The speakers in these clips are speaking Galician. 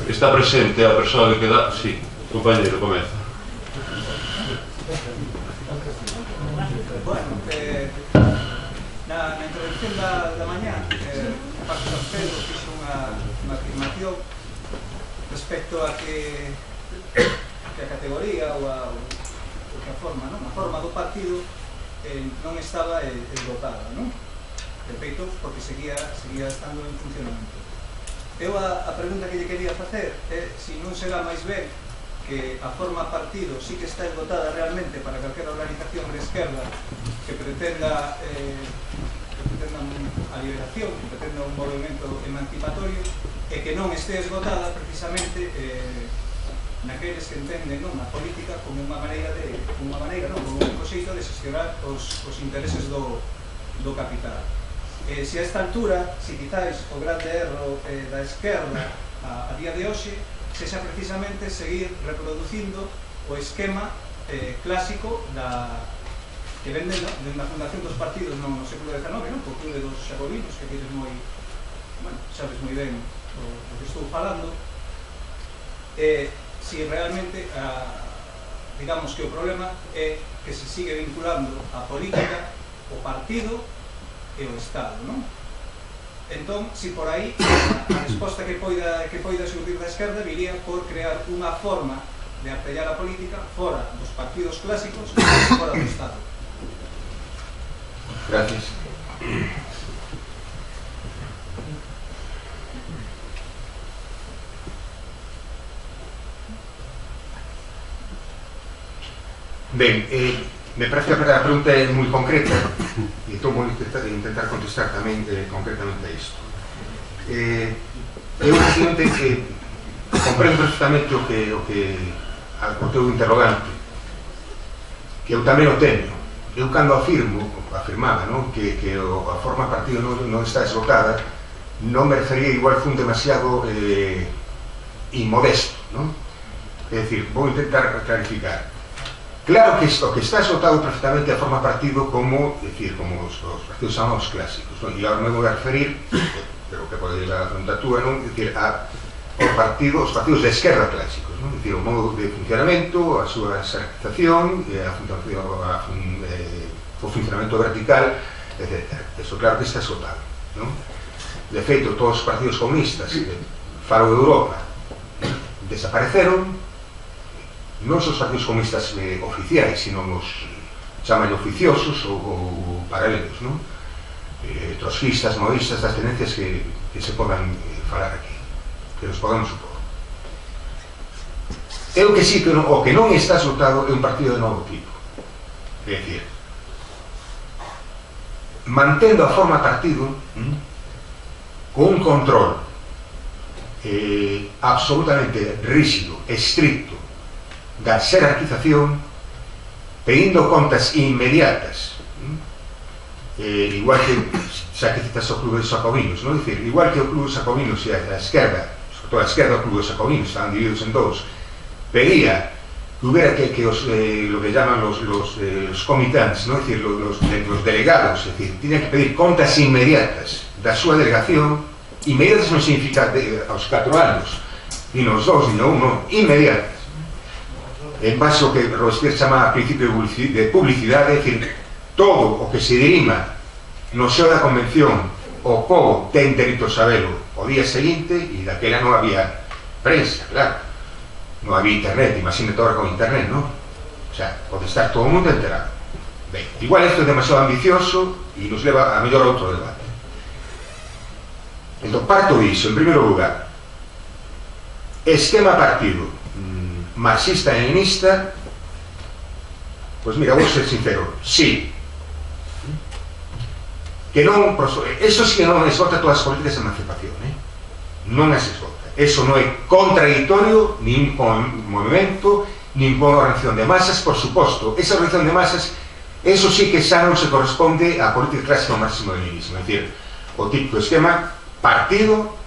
está presente a persoa que dá... Sí, compañero, comeza. Bueno, na introducción da mañá, Paco San Pedro fixo unha afirmación respecto a que a categoría ou a forma, non? A forma do partido non estaba esgotada, non? De feito, porque seguía estando en funcionamento. Eu a pregunta que lle quería facer é se non será máis ben que a forma partido sí que está esgotada realmente para calquera organización de esquerda que pretenda a liberación, que pretenda un movimento emancipatorio, e que non este esgotada precisamente naqueles que entenden a política como unha maneira como un único xeito de xestionar os intereses do capital. Se a esta altura, se quizáis o grande erro da esquerda a día de hoxe, sexa precisamente seguir reproducindo o esquema clásico que venden na fundación dos partidos no século XIX, o clube dos xacobinos, que tienes moi, sabes moi ben o que estou falando. Si realmente, digamos que o problema é que se sigue vinculando a política, o partido e o Estado, non? Entón, si por aí a resposta que poida surgir da esquerda viría por crear unha forma de artellar a política fora dos partidos clásicos e fora do Estado. Gracias. Ben, me parece que a pregunta é moi concreta e estou moi intentar contestar tamén concretamente a isto. Eu simplemente comprendo perfectamente o teu interrogante, que eu tamén o teño. Eu cando afirmaba que a forma partido non está esgotada, non me refería igual fun demasiado inmodesto, non? É dicir, vou intentar clarificar. Claro que o que está esgotado perfectamente a forma partido como os partidos chamados clásicos, non? E agora me vou a referir, pero que pode ir a pregunta túa, non? Os partidos de esquerda clásicos, non? O modo de funcionamento, a súa xerarquización, o funcionamento vertical, etc. Eso claro que está esgotado, non? De feito, todos os partidos comunistas, falo de Europa, desapareceron. Non son os partidos comunistas oficiais, sino os chaman oficiosos ou paralelos, non? Trotskistas, maoístas, das tendencias que se podan falar aquí, que nos podemos supor. Eu que sí, que o que non está esgotado é un partido de novo tipo. É dicir, mantendo a forma partido con un control absolutamente rígido, estricto, da xerarquización, pedindo contas inmediatas, igual que xa que citas o clube de Xacobinos, non? Dicir, igual que o clube de Xacobinos e a esquerda, sobre todo a esquerda do clube de Xacobinos, estaban divididos en dous, pedía que hubiera que lo que llaman los comitantes, non? Dicir, los delegados, es decir, tiñan que pedir contas inmediatas da súa delegación. Inmediatas non significa aos 4 anos, ni nos 2, ni no 1, inmediatas. En base ao que Robespierre chama principio de publicidade, é dicir, todo o que se dirima no seo da convención o povo ten dereito a sabelo o día seguinte, e daquela non había prensa, claro, non había internet, imagínate agora con internet, non? O sea, pode estar todo o mundo enterado. Ben, igual isto é demasiado ambicioso e nos leva a mellor outro debate. Entón, parto disso, en primeiro lugar, esquema partido marxista-leninista, pois mira, vou ser sincero, sí, que non, eso sí que non esgota todas as políticas de emancipación, non as esgota, eso non é contradictorio nin con movimento, nin con organización de masas, por suposto, esa organización de masas, eso sí que xa non se corresponde á política clásica do marxismo-leninismo, é dicir, o típico esquema partido,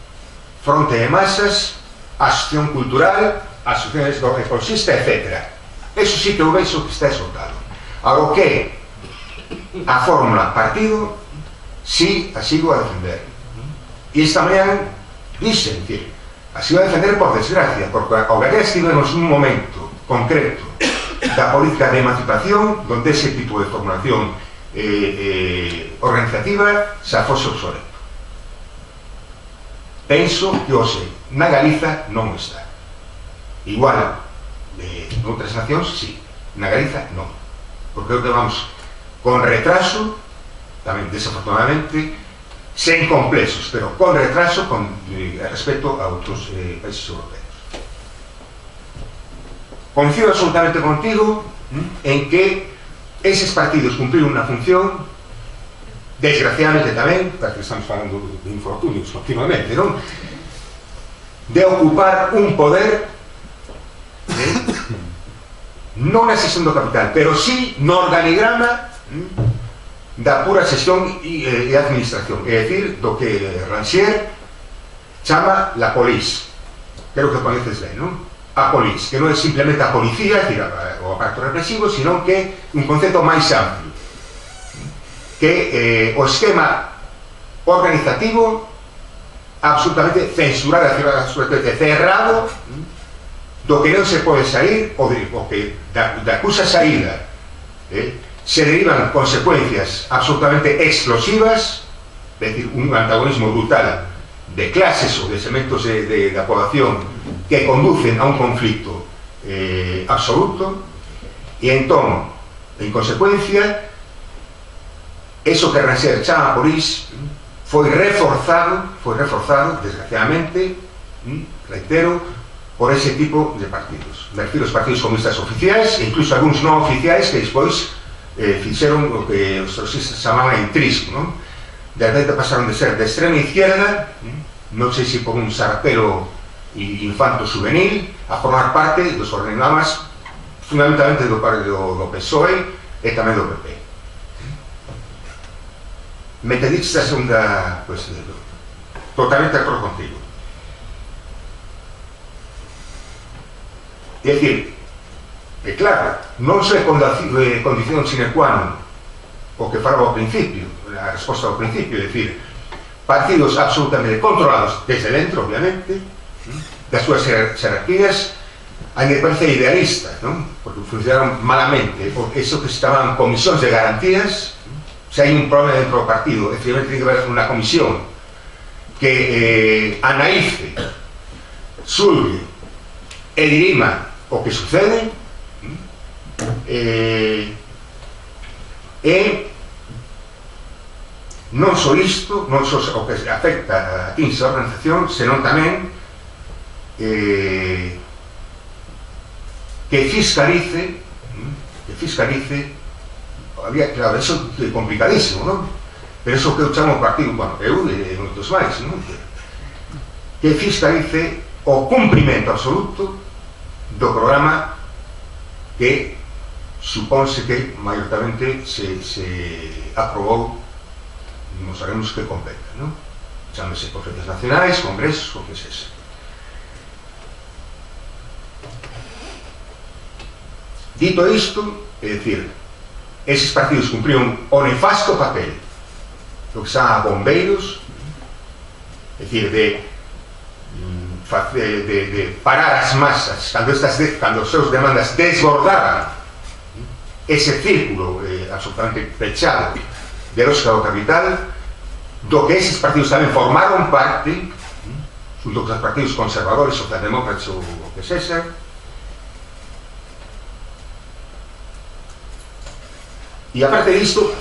fronte de masas, asociación cultural, asociación ecologista, etc. Eso sí que eu vexo que está esgotado. Agora, o que a fórmula partido, sí, a sigo a defender. E esta mañá dixen, así vai defender por desgracia, porque o Gallés estivemos un momento concreto da política de emancipación donde ese tipo de formulación organizativa xa fose obsoleto. Penso que hoxe na Galiza non está. Igual noutras nacións, sí, na Galiza non, porque creo que vamos con retraso, tamén desafortunadamente, sen complexos, pero con retraso con respecto a outros países europeos. Coincido absolutamente contigo en que eses partidos cumpriron unha función, desgraciadamente tamén, porque estamos falando de infortunios continuamente, non? De ocupar un poder non na xestión do capital, pero sí no organigrama da pura xestión e administración, é dicir, do que Rancière chama la police, creo que coñeces ben, non? A police, que non é simplemente a policía, é dicir, o aparato represivo, sino que é un concepto máis amplio, que o esquema organizativo absolutamente censurado, absolutamente cerrado, do que non se pode sair, o que da cusa saída se derivan consecuencias absolutamente explosivas, é dicir, un antagonismo brutal de clases ou de segmentos da población que conducen a un conflicto absoluto, e entón, en consecuencia, eso que Rancière chama police foi reforzado, desgraciadamente, reitero, por ese tipo de partidos. Me refiro aos partidos comunistas oficiais, e incluso algúns non oficiais que despois fixeron o que os trotskistas chamaban entrismo, non? De repente pasaron de ser de extrema izquierda, non sei se por un sarpelo infanto juvenil, a formar parte dos organigramas fundamentalmente do PSOE e tamén do PP. Me pediste a segunda cuestión, totalmente de acordo contigo. É dicir, que claro, non se condición sine qua non o que falaba ao principio, a resposta ao principio, é dicir, partidos absolutamente controlados desde dentro, obviamente, das súas xerarquías, a mí me parece idealista, non? Porque funcionaron malamente, porque eso que se chamaban comisións de garantías, se hai un problema dentro do partido, efectivamente tiene que haber unha comisión que analice, xulgue e dirima o que sucede, e non só isto, non só o que afecta a 15 organización, senón tamén que fiscalice, había, claro, eso é complicadísimo, non? Pero eso que eu chamo partido, bueno, eu e moitos máis, non? Que fiscalice o cumprimento absoluto do programa que supónse que maioritariamente se aprobou, non sabemos que completa, non? Chámese conferencias nacionais, congresos, o que sexa. Dito isto, é dicir, eses partidos cumpriron o nefasto papel do que se chama bombeiros, é dicir, de parar as masas cando os seus demandas desbordaban ese círculo absolutamente pechado de lógica do capital, do que eses partidos tamén formaron parte, junto con os partidos conservadores, socialdemócratas ou o que sexa. E aparte disto,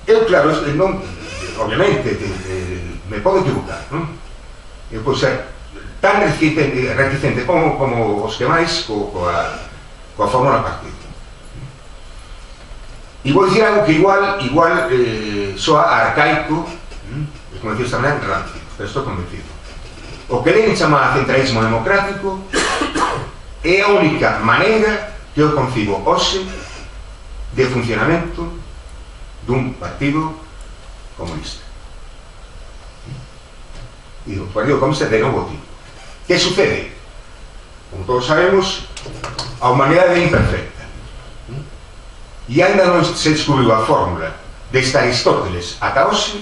eu claro, non, obviamente me podo equivocar, non? Eu podo ser tan reticente como os que máis coa fórmula partido. E vou dicir algo que igual soa arcaico, como decía esta maneira, rápido, pero estou convencido. O que Lenin chama centralismo democrático é a única maneira que eu concibo hoxe de funcionamento dun partido comunista. E dun partido comunista de novo tipo. Que sucede? Como todos sabemos, a humanidade é imperfecta. E ainda non se descubriu a fórmula deste Aristóteles ata hoxe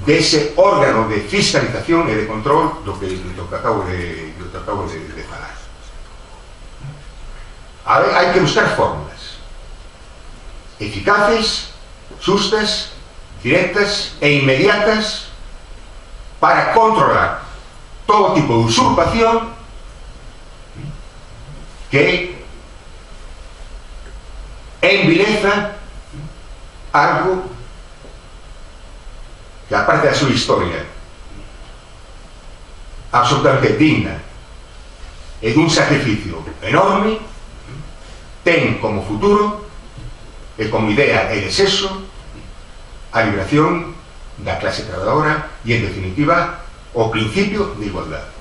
dese órgano de fiscalización e de control do que acabo de falar. Hai que buscar fórmulas eficaces, xustas, directas e inmediatas para controlar todo tipo de usurpación que envileza algo que, aparte da súa historia absolutamente digna e dun sacrificio enorme, ten como futuro e como idea e desexo a liberación da clase trabajadora e, en definitiva, o principio de igualdade.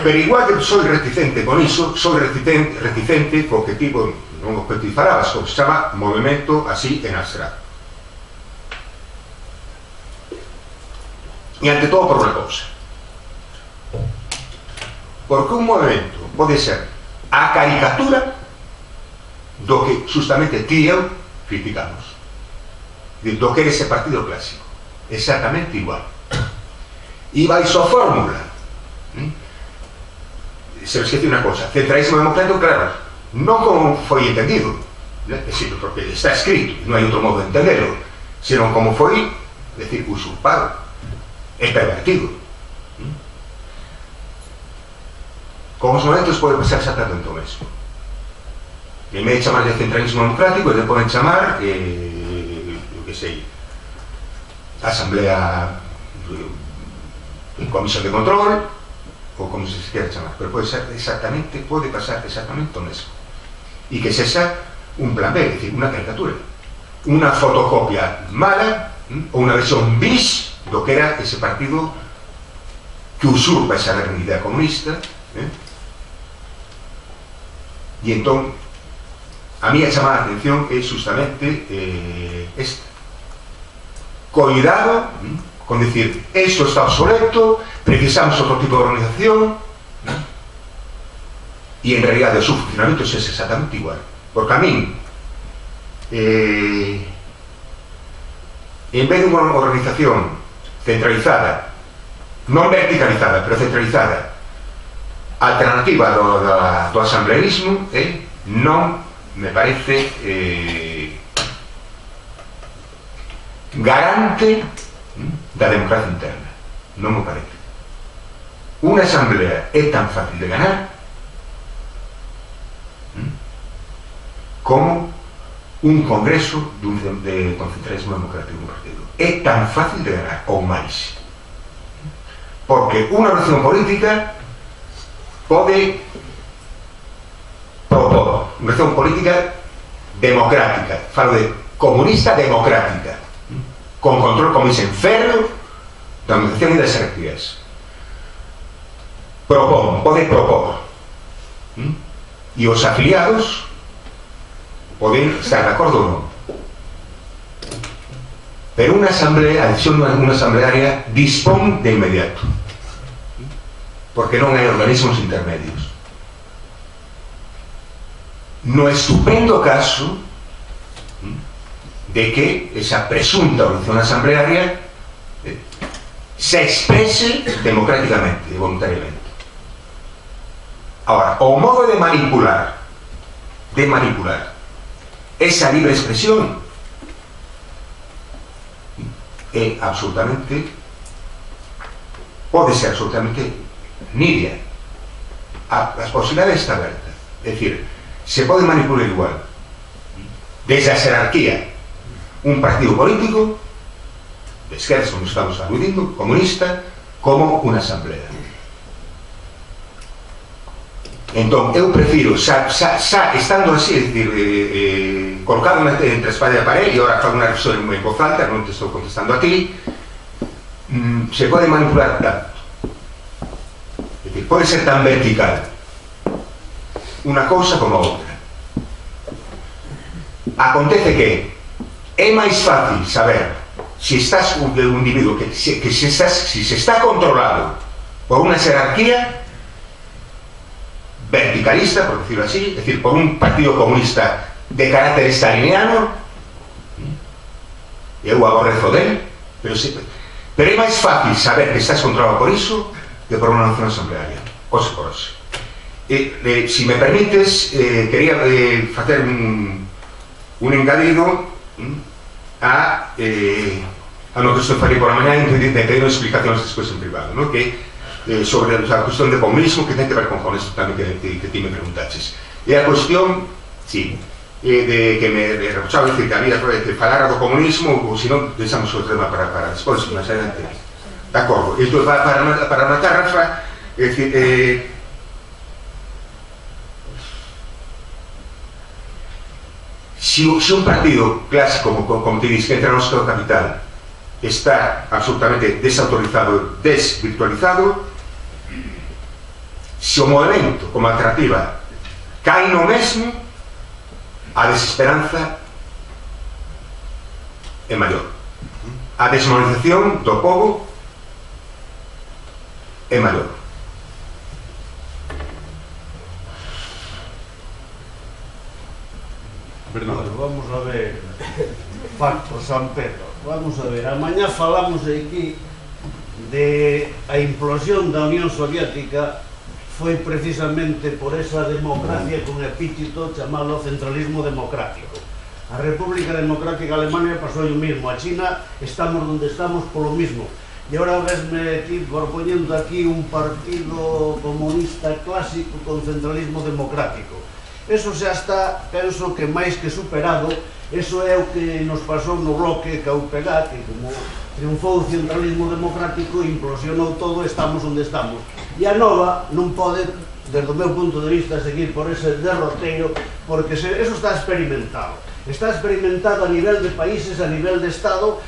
Pero igual que soy reticente con iso, soy reticente co que tipo, non o que ti falabas, o que se chama movimento así en abstracto. E ante todo por unha cousa, porque un movimento pode ser a caricatura do que justamente ti e eu criticamos, do que é ese partido clásico, exactamente igual. E vai só fórmula. Se me esquece unha cosa, centralismo democrático, claro, non como foi entendido, porque está escrito, non hai outro modo de entenderlo, senón como foi, decir, usurpado e pervertido. Con os momentos pode pasar exactamente o mesmo. En vez de chamar de centralismo democrático, le poden chamar, eu que sei, asamblea, comisión de control, ou como se quera chamar, pero pode pasar exactamente o mesmo. E que sexa un plan B, é dicir, unha caricatura, unha fotocopia mala, ou unha versión bis do que era ese partido que usurpa esa gran idea comunista. E entón a miña chamada de atención é justamente esta: cuidado con decir, esto está obsoleto, precisamos otro tipo de organización, y en realidad el su funcionamiento es exactamente igual. Porque a mí, en vez de una organización centralizada, non verticalizada, pero centralizada, alternativa do asambleísmo, non me parece garante da democracia interna. Non me parece. Unha asamblea é tan fácil de ganar como un congreso de centralismo democrático de un partido. É tan fácil de ganar, ou máis. Porque unha organización política pode propor unha organización política democrática, falo de comunista democrática, con control, como dicen, férreo da organización e das jerarquías. Pode propor, e os afiliados poden estar de acordo ou non. Pero unha asamblea, a decisión dunha asamblearia dispón de inmediato, porque non hai organismos intermedios. No estupendo caso de que esa presunta organización asamblearia se exprese democráticamente e voluntariamente. Ahora, o modo de manipular esa libre expresión é absolutamente, pode ser absolutamente nibia. As posibilidades están abertas. É dicir, se pode manipular igual desde a jerarquía un partido político de esquerdas, como estamos aludindo, comunista, como unha asamblea. Entón, eu prefiro, estando así, é dicir, colocado entre a espalda e a pared, e agora fago unha reflexión en voz alta, non te estou contestando a ti, se pode manipular tanto. É dicir, pode ser tan vertical unha cousa como a outra. Acontece que é máis fácil saber se estás un individuo que se está controlado por unha jerarquía verticalista, por decirlo así, es decir, por un partido comunista de carácter staliniano, eu aborrezo del, pero é máis fácil saber que estás controlado por iso que por unha nación asamblearia, ose por ose. Si me permites, quería facer un engadido a lo que estou falei por a mañá e de pedir explicacións despois en privado, ¿no? Que sobre a cuestión de comunismo que ten que ver con isto tamén que ti me preguntaches. E a cuestión, sí, de que me reprochaba decir que había que falar do comunismo ou senón deixamos o tema para despois, máis adelante. De acordo, isto para matar, Rafa, é dicir, si un partido clásico como te dices que entra no Estado capital está absolutamente desautorizado, desvirtualizado, se o movimento como alternativa cae no mesmo, a desesperanza é maior, a desmoralización do povo é maior. Bueno, vamos a ver, Facto San Pedro, vamos a ver, amañá falamos aquí de a implosión da Unión Soviética foi precisamente por esa democracia con epíteto chamado centralismo democrático. A República Democrática Alemania pasou o mismo, a China estamos onde estamos polo mismo. E agora vesme aquí proponiendo aquí un partido comunista clásico con centralismo democrático. Eso xa está, penso que máis que superado. Eso é o que nos pasou no bloque Caupegá, que como triunfou o centralismo democrático, implosionou todo, estamos onde estamos. E a Nova non pode, desde o meu punto de vista, seguir por ese derroteiro, porque eso está experimentado. Está experimentado a nivel de países, a nivel de Estado,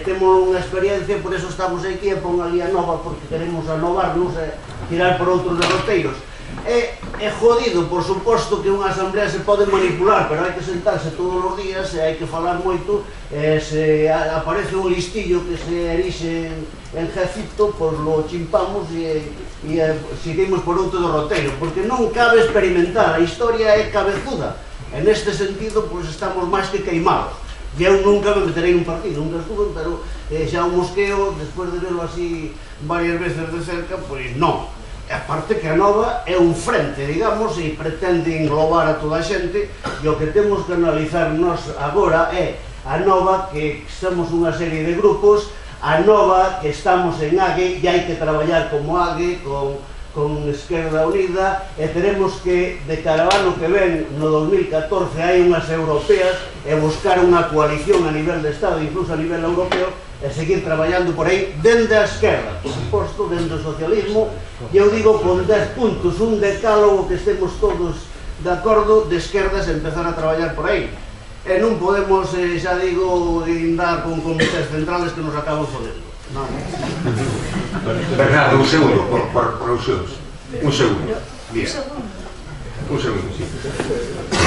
temos unha experiencia, por eso estamos aquí e pon ali a Nova, porque queremos anovarnos e tirar por outros derroteiros. É jodido, por suposto, que unha asamblea se pode manipular, pero hai que sentarse todos os días e hai que falar moito. Se aparece un listillo que se erixe en jefito, pois lo chimpamos e seguimos por outro derroteiro, porque non cabe experimentar, a historia é cabezuda. En este sentido, pois estamos máis que queimados. E eu nunca me meterei nun partido, nunca estuve, pero xa o mosqueo, despois de verlo así varias veces de cerca, pois non. Aparte que a Nova é un frente, digamos, e pretende englobar a toda a xente, e o que temos que analizar nós agora é a Nova, que somos unha serie de grupos, a Nova que estamos en AGE, e hai que traballar como AGE, con Esquerda Unida, e teremos que, de cara ao ano que ven, no 2014, hai unhas europeas, e buscar unha coalición a nivel de Estado, incluso a nivel europeo, e seguir traballando por aí dende a esquerda, por suposto, dende o socialismo, e eu digo con 10 puntos, un decálogo que estemos todos de acordo de esquerdas e empezar a traballar por aí. E non podemos, xa digo, andar con comités centrales que nos acaban fodendo. Bernardo, un segundo, por alusións. Un segundo. Un segundo, sí.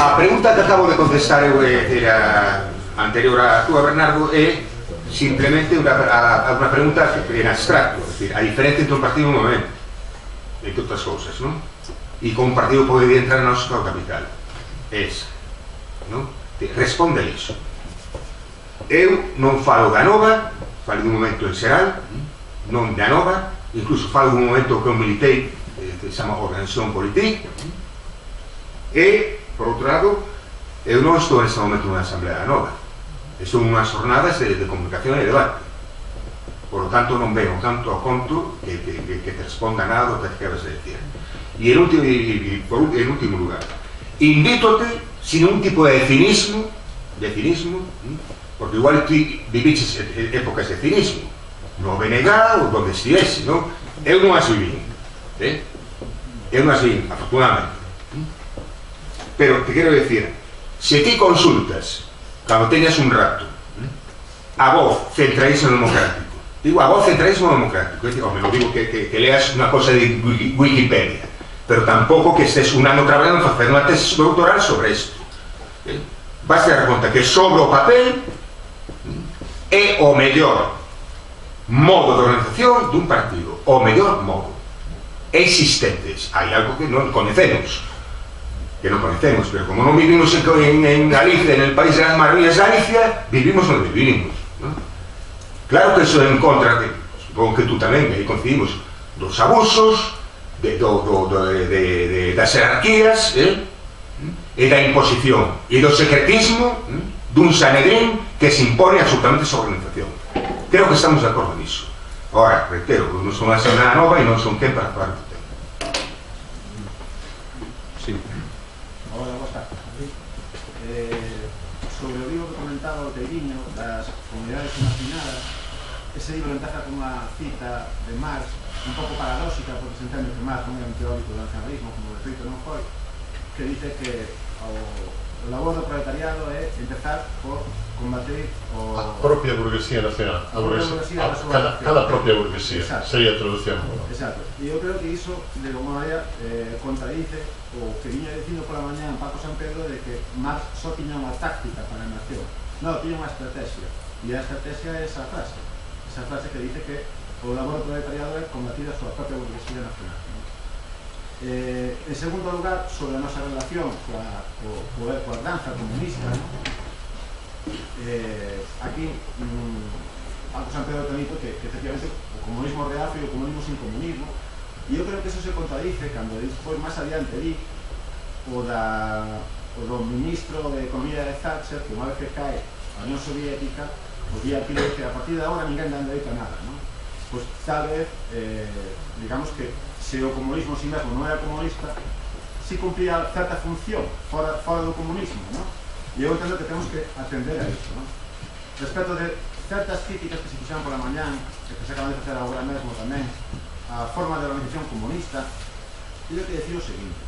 A pregunta que acabo de contestar eu era anterior a túa, Bernardo, é simplemente unha pregunta en abstracto, es decir, a diferencia entre un partido e un movimento, entre outras cousas, non? E como un partido pode entrar no Estado capital, esa, non? Respóndele iso. Eu non falo da Nova, falo dun momento en xeral, non da Nova, incluso falo dun momento que eu militei, que se chama Organización Politik, e, por outro lado, eu non estou neste momento nunha asamblea da Nova. Son unhas jornadas de comunicación e debate. Por lo tanto, non veo tanto a conto que te responda nada o que te acabas de decir. E en último lugar, invítote sin un tipo de cinismo, porque igual ti viviches épocas de cinismo, no BNG ou donde estivese, non? Eu non as viví, eu non as viví, afortunadamente. Pero te quero decir, se ti consultas cando teñas un rato a voz centralismo democrático, digo a voz centralismo democrático, me lo digo que leas unha cosa de Wikipedia, pero tampouco que estés un ano traballando en facer unha tesis doutoral sobre isto, vas a dar conta que sobre o papel é o mellor modo de organización dun partido, o mellor modo existentes. Hai algo que non conocemos, pero como non vivimos en Galicia, en el país de las maravillas, Galicia, vivimos onde vivimos. non? Claro que eso é en contra de, supongo que tú tamén, aí coincidimos, dos abusos, das jerarquías, e da imposición, e do secretismo dun Sanedrín que se impone absolutamente esa organización. Creo que estamos de acordo nisso. Ahora, reitero, non son unha semana nova e non son quen para falar do tema. Sí. Hola, boas tardes. Sobre o libro que comentaba o Teiriño das comunidades imaginadas, ese libro encaja con unha cita de Marx un pouco paradóxica, porque se entende que Marx non é un teórico do nacionalismo, como de feito non foi, que dice que o labor do proletariado é empezar por combater a propia burguesía nacional, cada propia burguesía. Exacto. Sería a traducción. Exacto. E eu creo que iso, de alguma maneira, contradice o que viña dicindo pola mañá en Paco San Pedro de que Marx só tiña unha táctica para a nación. Non, tiña unha estrategia. E a estrategia é esa frase que dice que o labor do proletariado é combatir a súa propia burguesía nacional. En segundo lugar, sobre a nosa relación coa danza comunista, aquí Paco San Pedro ten dito que efectivamente o comunismo real foi o comunismo sin comunismo, e eu creo que eso se contradice cando despois máis adiante di o do ministro de Economía de Thatcher, que unha vez que cae a Unión Soviética, o día que a partir de agora ninguén dan dereito a nada, non? Pois tal vez, digamos que se o comunismo si mesmo non era comunista, si cumpría certa función fora do comunismo, non? E eu entendo que temos que atender a isto, non? Respecto de certas críticas que se fixeron pola mañán, que se acaban de facer agora mesmo tamén, a forma de organización comunista, teño que decir o seguinte: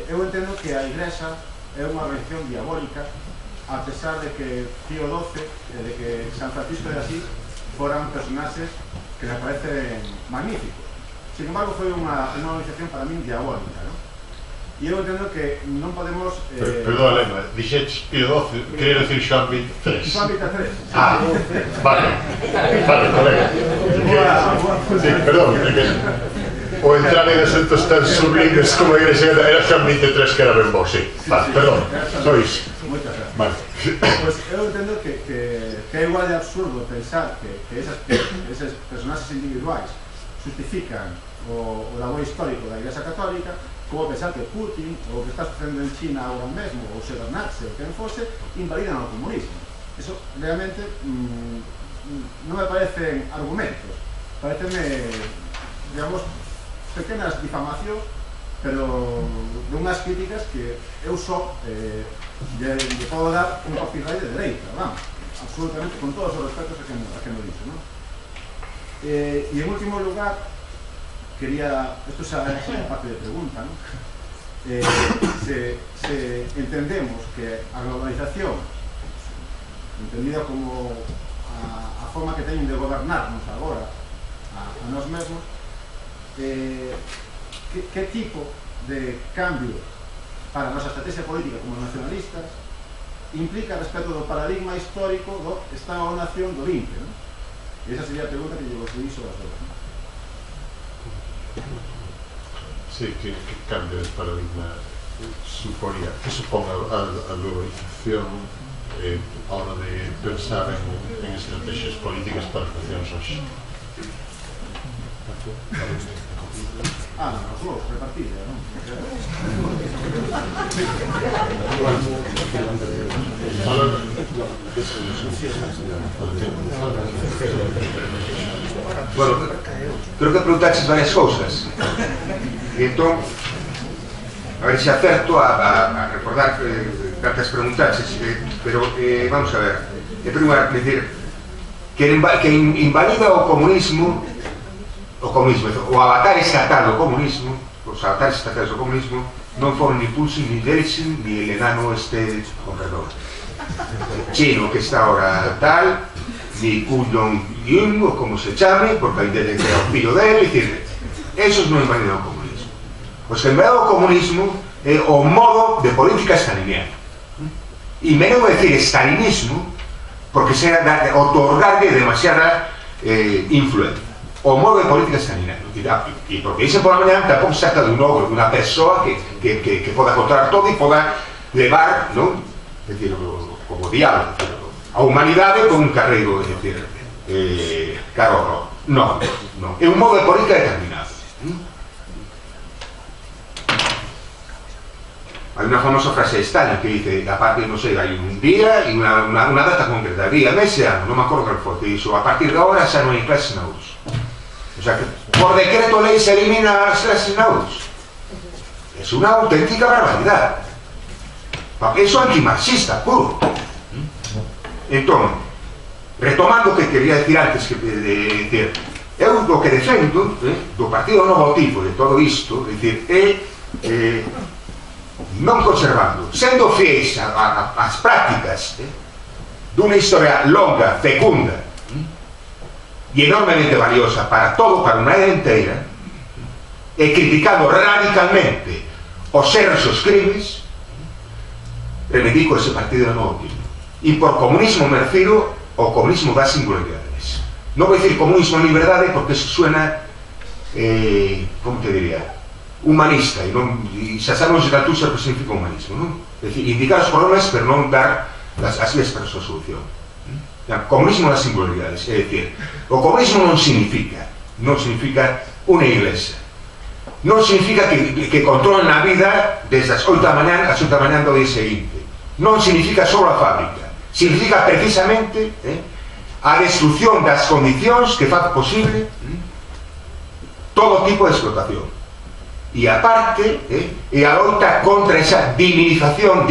eu entendo que a Igrexa é unha organización diabólica, a pesar de que Pío XII e de que San Francisco de Asís foran personaxes que me parecen magníficos. Sin embargo, foi unha organización para min diabólica, non? E eu entendo que non podemos... Perdón, Lema, dixetes Pío XII, quería decir Xoán XXIII. Xoán XXIII. Ah, vale, colega. Sí, perdón, o entrar en asuntos tan sublimes como a Igrexa era Xoán XXIII que era ben bo, sí. Vale, perdón, sois. Moitas gracias. Vale. Pois eu entendo que é igual de absurdo pensar que eses personaxes individuais justifican o labor histórico da Igrexa Católica, como pensar que Putin, ou o que está sucedendo en China agora mesmo, ou Severnatse, ou quen fose, invalidan o comunismo. Eso realmente non me parecen argumentos, parecenme, digamos, pequenas difamacións, pero de unhas críticas que eu só lle podo dar un copyright de dereita, vamos, absolutamente, con todos os respetos a que me dixo, non? E en último lugar, quería, isto xa é a parte de pregunta, non? Se entendemos que a globalización, entendida como a forma que teñen de gobernarnos agora a nós mesmos, que tipo de cambio para a nosa estrategia política como nacionalistas implica respecto do paradigma histórico do Estado-Nación do 20, non? E esa sería a pregunta que lle gostaría sobre as obras. Sí, que cambio de paradigma suponía, que supón a globalización a hora de pensar en estrategias políticas para as nacións hoxe. Os dous, repartida, non? Bueno, creo que preguntaches varias cousas. E entón, a ver se acerto a recordar cantas preguntaches, pero vamos a ver. En primeiro lugar, decir que invalida o comunismo, o avatar estatal do comunismo, os avatares estatales do comunismo non foron ni Putin, ni Yeltsin, ni el enano con perdón, chino que está ahora tal, ni Ku Jong-un, ou como se chame, porque ainda que é o fillo dele, dicir, esos non invalidan o comunismo. Os que invalidan o comunismo é o modo de política staliniana. E me non vou decir stalinismo, porque será otorgarle demasiada influencia. O modo de política staliniana. E porque dicen por la mañana tampouco se trata de un ogro, de unha persoa que poda controlar todo e poda levar, non? É dicir, como diablo, a humanidade con un carreiro, é dicir, caro, non, é un modo de política determinado. Hai unha famosa frase de Stalin que dice, aparte, non sei, hai un día e unha data concreta, día, mes e ano, non me acordo que foi, que dixo, a partir de agora xa non hai clases nauros. O sea que, por decreto lei se elimina as clases nauros. É unha auténtica barbaridade. Eso é antimarxista, puro. Entón, retomando o que quería decir antes, eu o que defendo do Partido Novo Tipo de todo isto, é non conservando, sendo fiéis ás prácticas dunha historia longa, fecunda e enormemente valiosa para todo, para unha era inteira, e criticando radicalmente os erros e os crimes, reivindico ese Partido Novo Tipo. E por comunismo me refiro ao comunismo das singularidades. Non vou dicir comunismo en liberdade porque eso suena, como te diría, humanista, e xa sabemos que tú sabe o que significa humanismo, non? É dicir, indicar os problemas pero non dar as vías para a súa solución. Comunismo das singularidades, é dicir, o comunismo non significa unha iglesia, non significa que controlen a vida desde as 8 da mañá ás 8 da mañá do día seguinte, non significa só a fábrica, significa precisamente a destrucción das condicións que fan posible todo tipo de explotación. E aparte, é a loita contra esa divinización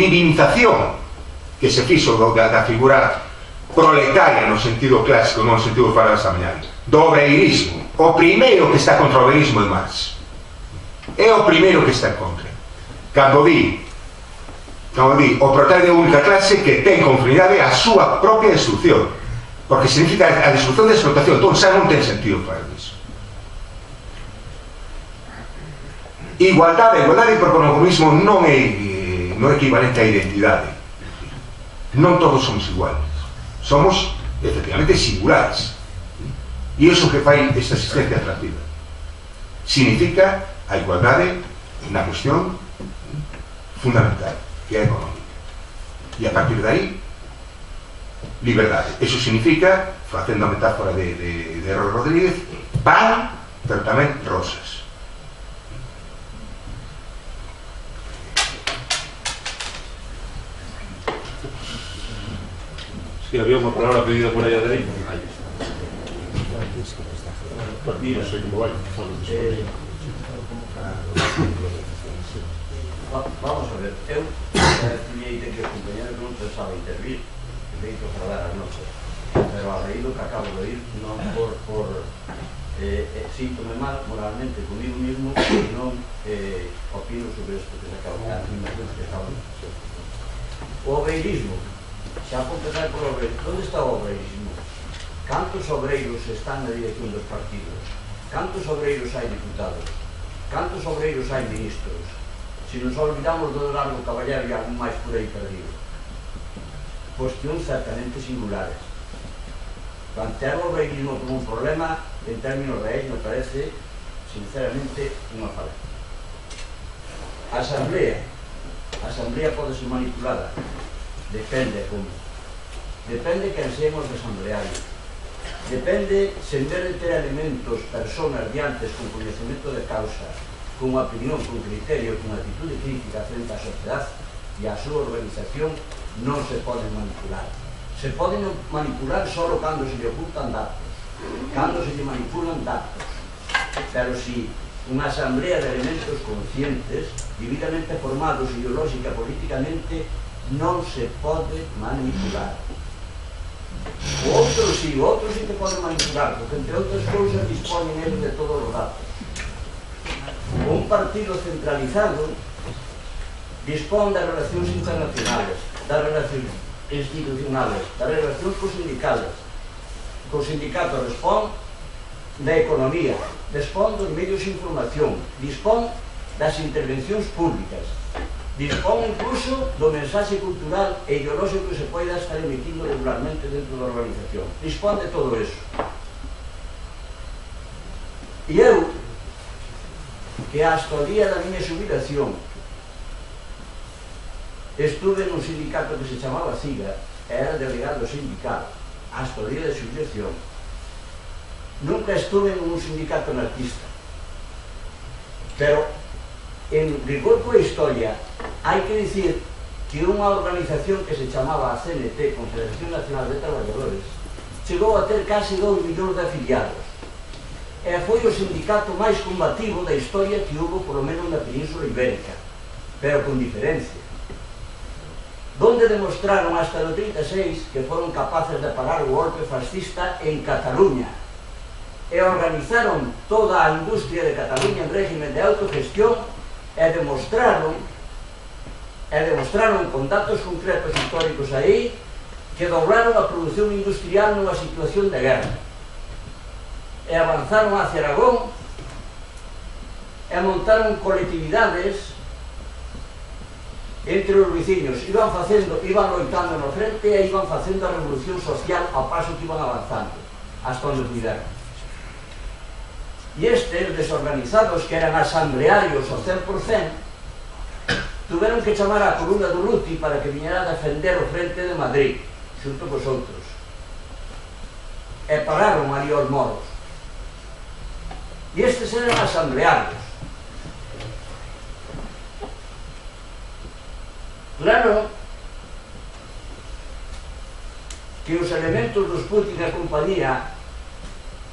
que se fixo da figura proletaria no sentido clásico, non no sentido que falaba esta mañá, do obreirismo. O primeiro que está contra o obreirismo é Marx. É o primeiro que está en contra. Cando di o proletario de única clase que ten confinidade a súa propia destrucción, porque significa a destrucción da explotación, entón xa non ten sentido para iso. Igualdade porque o comunismo non é equivalente a identidade. Non todos somos iguales, somos efectivamente singulares, e iso que fai esta existencia atractiva significa a igualdade na cuestión fundamental, que é económica, e a partir de aí liberdade. Eso significa, facendo a metáfora de Rodríguez, pan, pero tamén rosas. Sí, había unha palabra pedida por aí a dereita. Mira, non sei como vai. Vamos a ver, eu tiñei de que o compañero non pensaba intervir, de feito para dar as notas, pero a raíz do que acabo de oír, non por síntome mal moralmente comigo mismo e non opino sobre isto que se acaba de dar, que estaban. O obreirismo, xa por empezar por obreirismo, onde está o obreirismo? Cantos obreiros están na dirección dos partidos? Cantos obreiros hai diputados? Cantos obreiros hai ministros? Se nos olvidamos do Largo Caballero e algún máis por aí perdido. Cuestións certamente singulares. Plantear o obreirismo como un problema en términos reais me parece sinceramente unha falta. A asamblea pode ser manipulada, depende como, depende quen seamos de asamblearios, depende se en vez de ter elementos, personas diantes con coñecemento de causa, con opinión, con criterio, con actitude crítica frente á sociedade e á súa organización, non se poden manipular. Se poden manipular só cando se lle ocultan datos, cando se lle manipulan datos, pero si unha asamblea de elementos conscientes, dividamente formados ideolóxica e políticamente, non se pode manipular. O outro sí que pode manipular, porque entre outras cousas disponen eles de todos os datos. Un partido centralizado dispón das relacións internacionales, das relacións institucionales, das relacións cos sindicatos dispón da economía, dispón dos medios de información, dispón das intervencións públicas, dispón incluso do mensaxe cultural e ideolóxico que se poida estar emitindo regularmente dentro da organización, dispón de todo eso. E eu, que hasta o día da miña xubilación estuve nun sindicato que se chamaba CIGA, era delegado sindical hasta o día de sucesión. Nunca estuve en un sindicato anarquista, pero en rigor coa historia hai que dicir que unha organización que se chamaba a CNT, Confederación Nacional de Traballadores, chegou a ter casi 2 millóns de afiliados e foi o sindicato máis combativo da historia que hubo polo menos na Península Ibérica, pero con diferencia, donde demostraron hasta o 36 que foron capaces de parar o golpe fascista en Cataluña e organizaron toda a industria de Cataluña en régimen de autogestión e demostraron con datos concretos históricos aí que doblaron a produción industrial nunha situación de guerra e avanzaron hacia Aragón e montaron colectividades entre os veciños, iban loitando no frente e iban facendo a revolución social ao paso que iban avanzando hasta onde puderon. E estes desorganizados, que eran asamblearios ao 100%, tuveron que chamar a columna do Ruti para que viñera a defender o frente de Madrid, xunto cos outros. E pararon ali aos moros. E estes eran asamblearios. Claro que os elementos dos Putin e compañía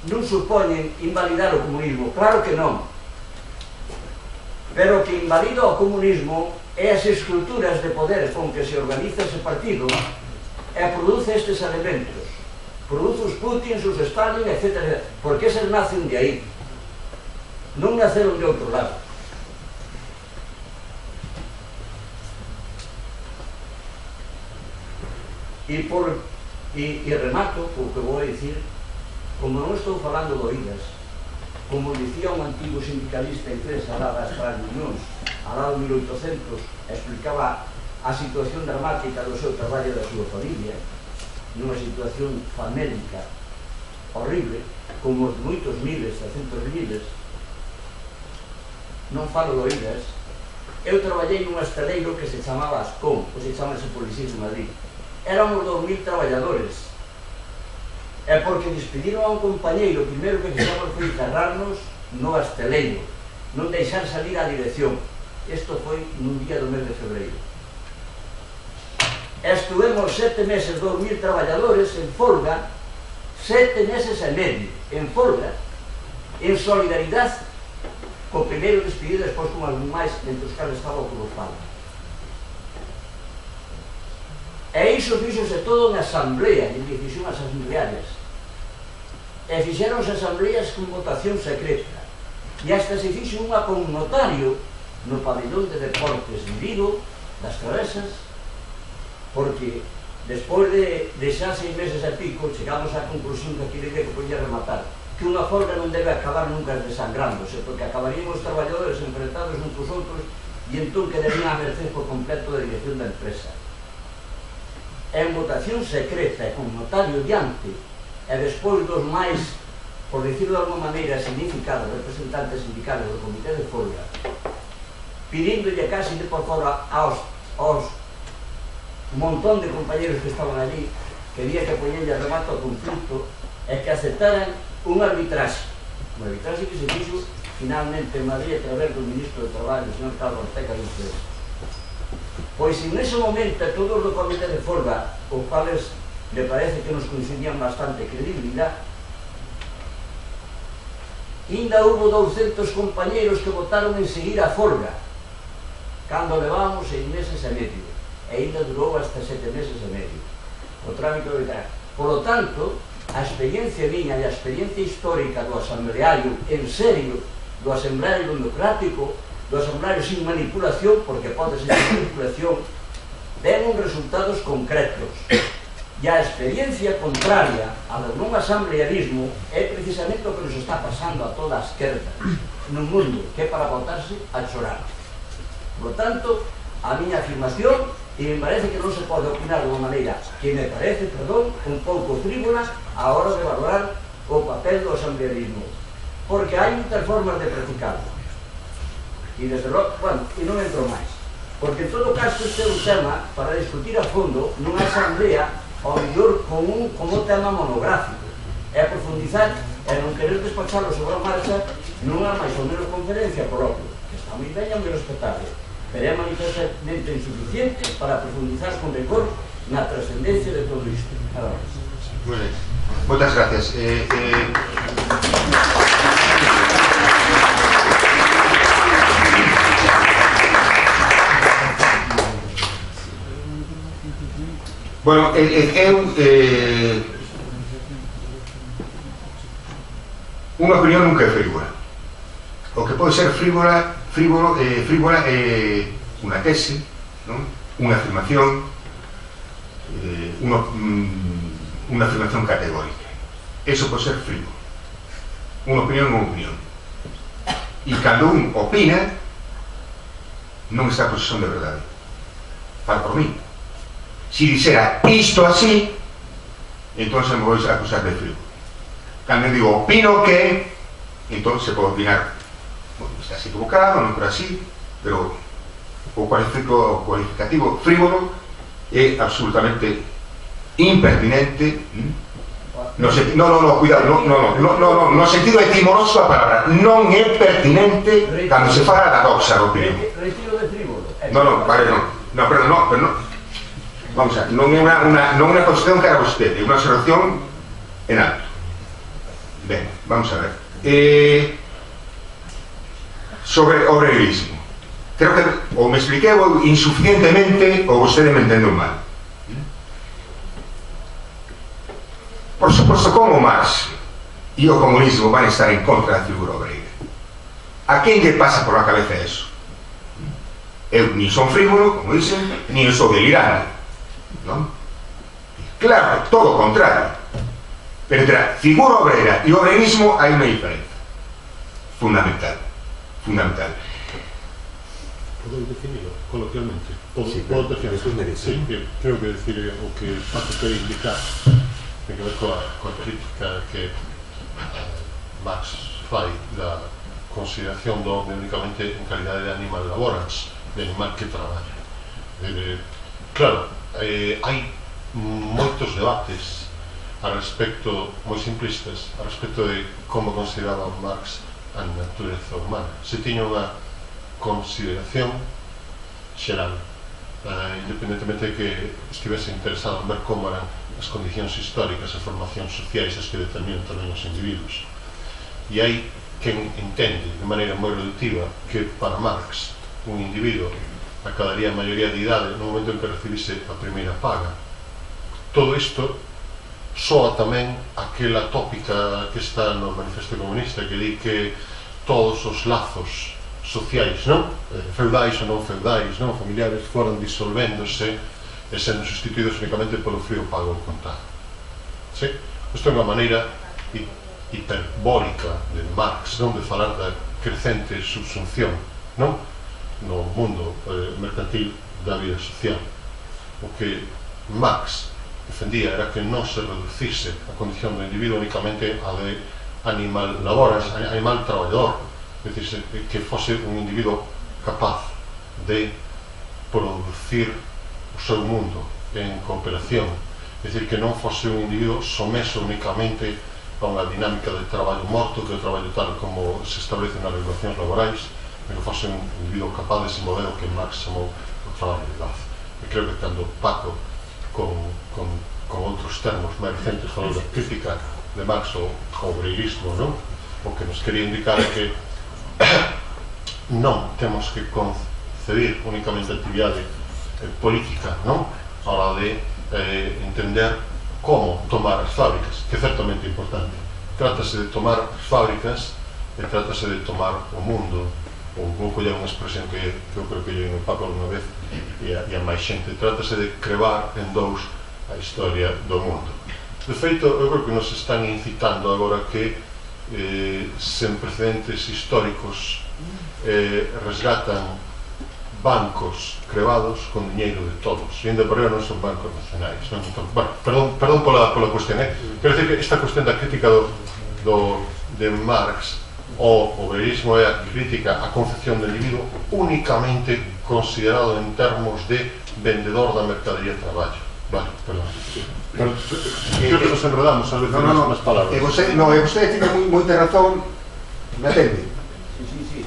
non supoñen invalidar o comunismo, claro que non, pero que invalida o comunismo é as estruturas de poder con que se organiza ese partido e produce estes elementos, produce os Putin, os Stalin, etc. Porque eses nacen de aí, non naceron de outro lado. E remato o que vou a dicir. Como non estou falando de oídas, como dicía un antigo sindicalista inglés alá das reunións, alá do 1800, explicaba a situación dramática do seu traballo e da súa familia, nunha situación famélica horrible, como os de moitos miles, de centos de miles. Non falo de oídas. Eu traballei nun estaleiro que se chamaba Ascom, ou se chamase Policís de Madrid. Éramos 2000 traballadores. É porque despediron a un compañeiro, o primeiro que fixamos foi encerrarnos no asteleiro, non deixar salir a dirección. Isto foi nun día do mes de febreiro. Estuvemos 7 meses, 2000 traballadores en folga, 7 meses e medio en folga, en solidaridade co primeiro despedido, despois con algún máis, entre os cales estaba o Cruzado. E iso fixose todo na asamblea, en decisións asamblearias. E fixeronse asambleas con votación secreta. E hasta se fixo unha con notario no pabellón de deportes de Vigo, das Cabezas, porque despois de xa 6 meses e pico chegamos á conclusión que aquele día que podía rematar, que unha folga non debe acabar nunca desangrándose, porque acabaríamos os traballadores enfrentados uns cos outros e entón quedarían a merced por completo da dirección da empresa. En votación secreta e con notario diante, e despois dos máis, por dicirlo de alguma maneira, significados representantes sindicales do Comité de Folga, pidíndolle casi de por fora aos montón de compañeros que estaban allí, que había que poñerlle a remate ao conflito e que aceptaran un arbitraxe que se fixo finalmente en Madrid a través do ministro de Traballo, o señor Carlos Ortega de Ustedes. Pois en ese momento todos do Comité de Folga, os cuales me parece que nos coincidían bastante credibilidade, ainda hubo 200 compañeros que votaron en seguir a folga, cando levábamos 6 meses e medio, e ainda durou hasta 7 meses e medio o trámite arbitral. Por lo tanto, a experiencia miña e a experiencia histórica do asambleario en serio, do asambleario democrático, do asambleario sin manipulación, porque pode ser sin manipulación, den uns resultados concretos. E a experiencia contraria ao non asamblearismo é precisamente o que nos está pasando a toda a esquerda no mundo, que é para botarse a chorar. Por lo tanto, a miña afirmación, e me parece que non se pode opinar de unha maneira que me parece, un pouco frívola a hora de valorar o papel do asamblearismo, porque hai moitas formas de practicarlo. E desde logo, bueno, e non entro máis, porque en todo caso este é un tema para discutir a fondo nunha asamblea ao mellor con o tema monográfico, é profundizar e non querer despacharlo sobre a marcha nunha máis ou menos conferencia coloquio, que está moi ben e moi respetable, pero é manifestamente insuficiente para profundizar con rigor na trascendencia de todo isto. Nada máis. Muy bien. Muchas gracias. Bueno, unha opinión nunca é frívola. O que pode ser frívola é unha tese, non? Unha afirmación, unha afirmación categórica. Eso pode ser frívolo. Unha opinión é unha opinión. E cando un opina, non está a posesión de verdade. Fala por mí. Si dixera isto así, entón se me vais a acusar de frívolo. Cando digo opino que, entón se pode opinar, bueno, estás equivocado, non por así, pero o cualificativo frívolo é absolutamente impertinente. Cuidado, no sentido etimoloso da palabra, non é pertinente cando se fala da doxa da opinión. Retiro de frívolo. Pero vamos a ver, non é unha cuestión cara a vostede, é unha observación en alto. Ben, vamos a ver. Sobre o obreirismo. Creo que ou me expliquei insuficientemente ou vostede me entendeu mal. Por suposto, como Marx e o comunismo van a estar en contra da figura obreira? A quen lle pasa por la cabeza eso? Eu ni son frívolo, como dicen, ni sou delirante, non? Claro, todo o contrario. Pero entre a figura obreira e o obreirismo hai unha diferencia fundamental. Podo definirlo coloquialmente? Podo definirlo? Sí, creo que decir o que Paco quere indicar ten que ver coa crítica que Marx fai da consideración do home únicamente en calidade de animal laborans, de animal que traballa. Claro, hai moitos debates a respecto, moi simplistas, a respecto de como consideraba Marx a natureza humana. Se tiña unha consideración xeral, independentemente de que estivese interesado en ver como eran as condicións históricas e formacións sociais as que determinan tamén os individuos. E hai quen entende de maneira moi reductiva que para Marx un individuo acabaría a maioría de idade no momento en que recibise a primeira paga. Todo isto soa tamén aquela tópica que está no Manifesto Comunista que di que todos os lazos sociais, non? Feudais ou non feudais, non? Familiares foran disolvéndose e sendo sustituídos únicamente polo frío pago ao contado. Sí? Isto é unha maneira hiperbólica de Marx, non? De falar da crecente subsunción, non? No mundo mercantil da vida social. O que Marx defendía era que non se reducise a condición do individuo únicamente a de animal laboras, animal traballador, é dicir, que fose un individuo capaz de producir o seu mundo en cooperación, é dicir, que non fose un individuo someso únicamente a unha dinámica de traballo morto, que é o traballo tal como se establece nas regulacións laborais, pero que fose un individuo capaz de se mover o que Marx chamou o traballo de lazo. E creo que cando Paco con outros termos máis recentes falou da crítica de Marx ao obreirismo, non? O que nos quería indicar é que non temos que concebir únicamente a actividade política, non? A hora de entender como tomar as fábricas, que é certamente importante. Trátase de tomar as fábricas e trátase de tomar o mundo, ou vou coller unha expresión que eu creo que lle no Paco alguna vez e a máis xente, trátase de crevar en dous a historia do mundo. De feito, eu creo que nos están incitando agora que sen precedentes históricos resgatan bancos crevados con diñeiro de todos, e ainda por aí non son bancos nacionais, non? Entón, bueno, perdón pola cuestión, quero dicir que esta cuestión da crítica de Marx o obreirismo é a crítica á concepción do individuo únicamente considerado en termos de vendedor da mercadería de traballo. Vale, perdón. Creo que nos enredamos a veces nas palabras. Vostede tiene moita razón, me atende.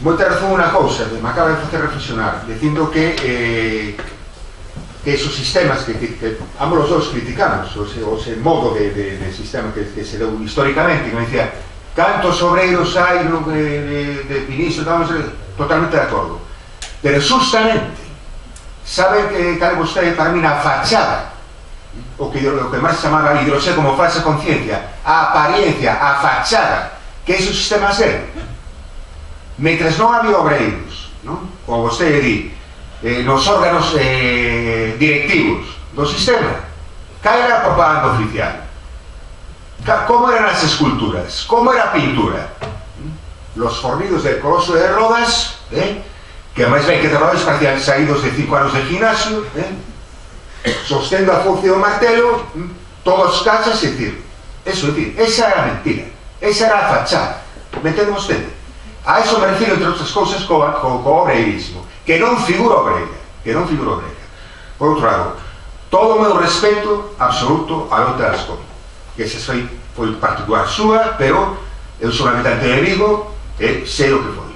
Moita razón unha cousa, me acaba de facer reflexionar, dicindo que esos sistemas que ambos os dos criticamos, ese modo de sistema que se deu históricamente, que me decía, cantos obreiros hai de Piniso, estamos totalmente de acordo. Pero justamente, sabe que cal vostede para mí na fachada, o que máis se chamaba ideoloxía como falsa conciencia, a apariencia, a fachada que esos sistemas eran. Mentres non había obreiros, como vostede di, nos órganos directivos do sistema, cal era a propaganda oficial? Como eran as esculturas? Como era a pintura? Los fornidos del Coloso de Rodas, que máis ben que de Rodas parecían saídos de 5 anos de gimnasio, sostendo a forcia do martelo, todos cachas, é dicir, esa era a mentira, esa era a fachada, me entende vostede? A eso me refiro, entre outras cousas, co obreirismo, que non figura obreira. Por outro lado, todo o meu respeto absoluto a loita das COP, que esa foi particular súa, pero eu sou un habitante de Vigo e sei o que foi,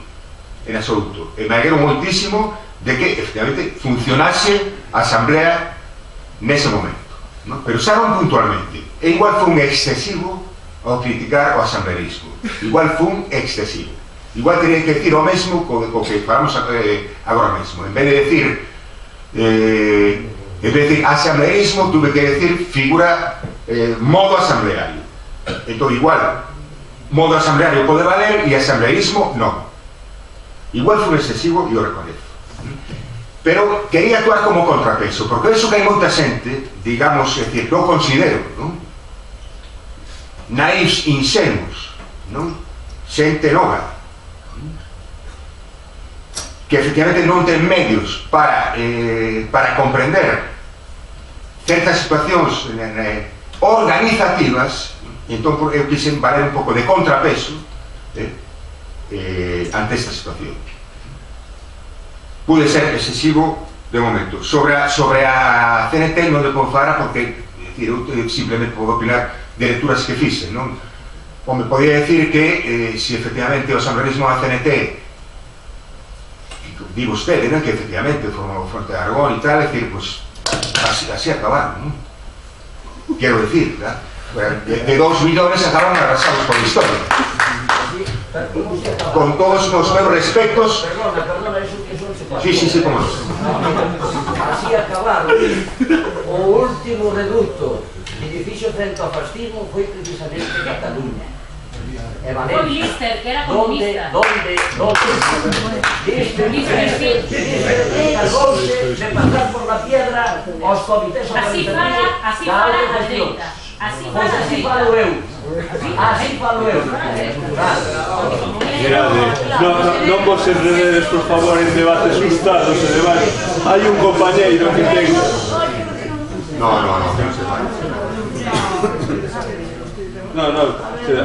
en absoluto, e me alegro moitísimo de que, efectivamente, funcionase a asamblea nese momento, pero xa non puntualmente, e igual foi un excesivo ao criticar o asambleísmo, igual foi un excesivo. Igual teria que decir o mesmo co que falamos agora mesmo. En vez de decir asambleísmo, tuve que decir figura modo asambleario. Entón, igual, modo asambleario pode valer e asambleísmo non. Igual foi excesivo e o recoñezo. Pero quería actuar como contrapeso, porque eso que hai moita xente, digamos, é dicir, que eu considero, naivos insenuos, xente nova, que efectivamente non ten medios para comprender certas situacións organizativas, e entón eu quixen valer un pouco de contrapeso ante esta situación. Pude ser excesivo de momento. Sobre a CNT non le podo falar porque eu simplemente podo opinar de lecturas que fixen, non? Me podía decir que si efectivamente o asambleísmo da CNT, di vostede, que efectivamente formou Fronte de Aragón e tal, é dicir, pues así acabaron, quero decir, de 2 millones acabaron arrasados por la historia. Con todos os meus respectos. Perdona, eso sí, como no. Así acabaron. O último reducto que lle fixo frente ao fascismo foi precisamente Cataluña. Con Lister, que era comunista. ¿Dónde? Cargóse de pasar por la piedra aos comités organizativos. Así fala a dereita. Así falo eu. Non vos enrededes, por favor, en debates frustrados e debates. Hai un compañeiro que ten... No,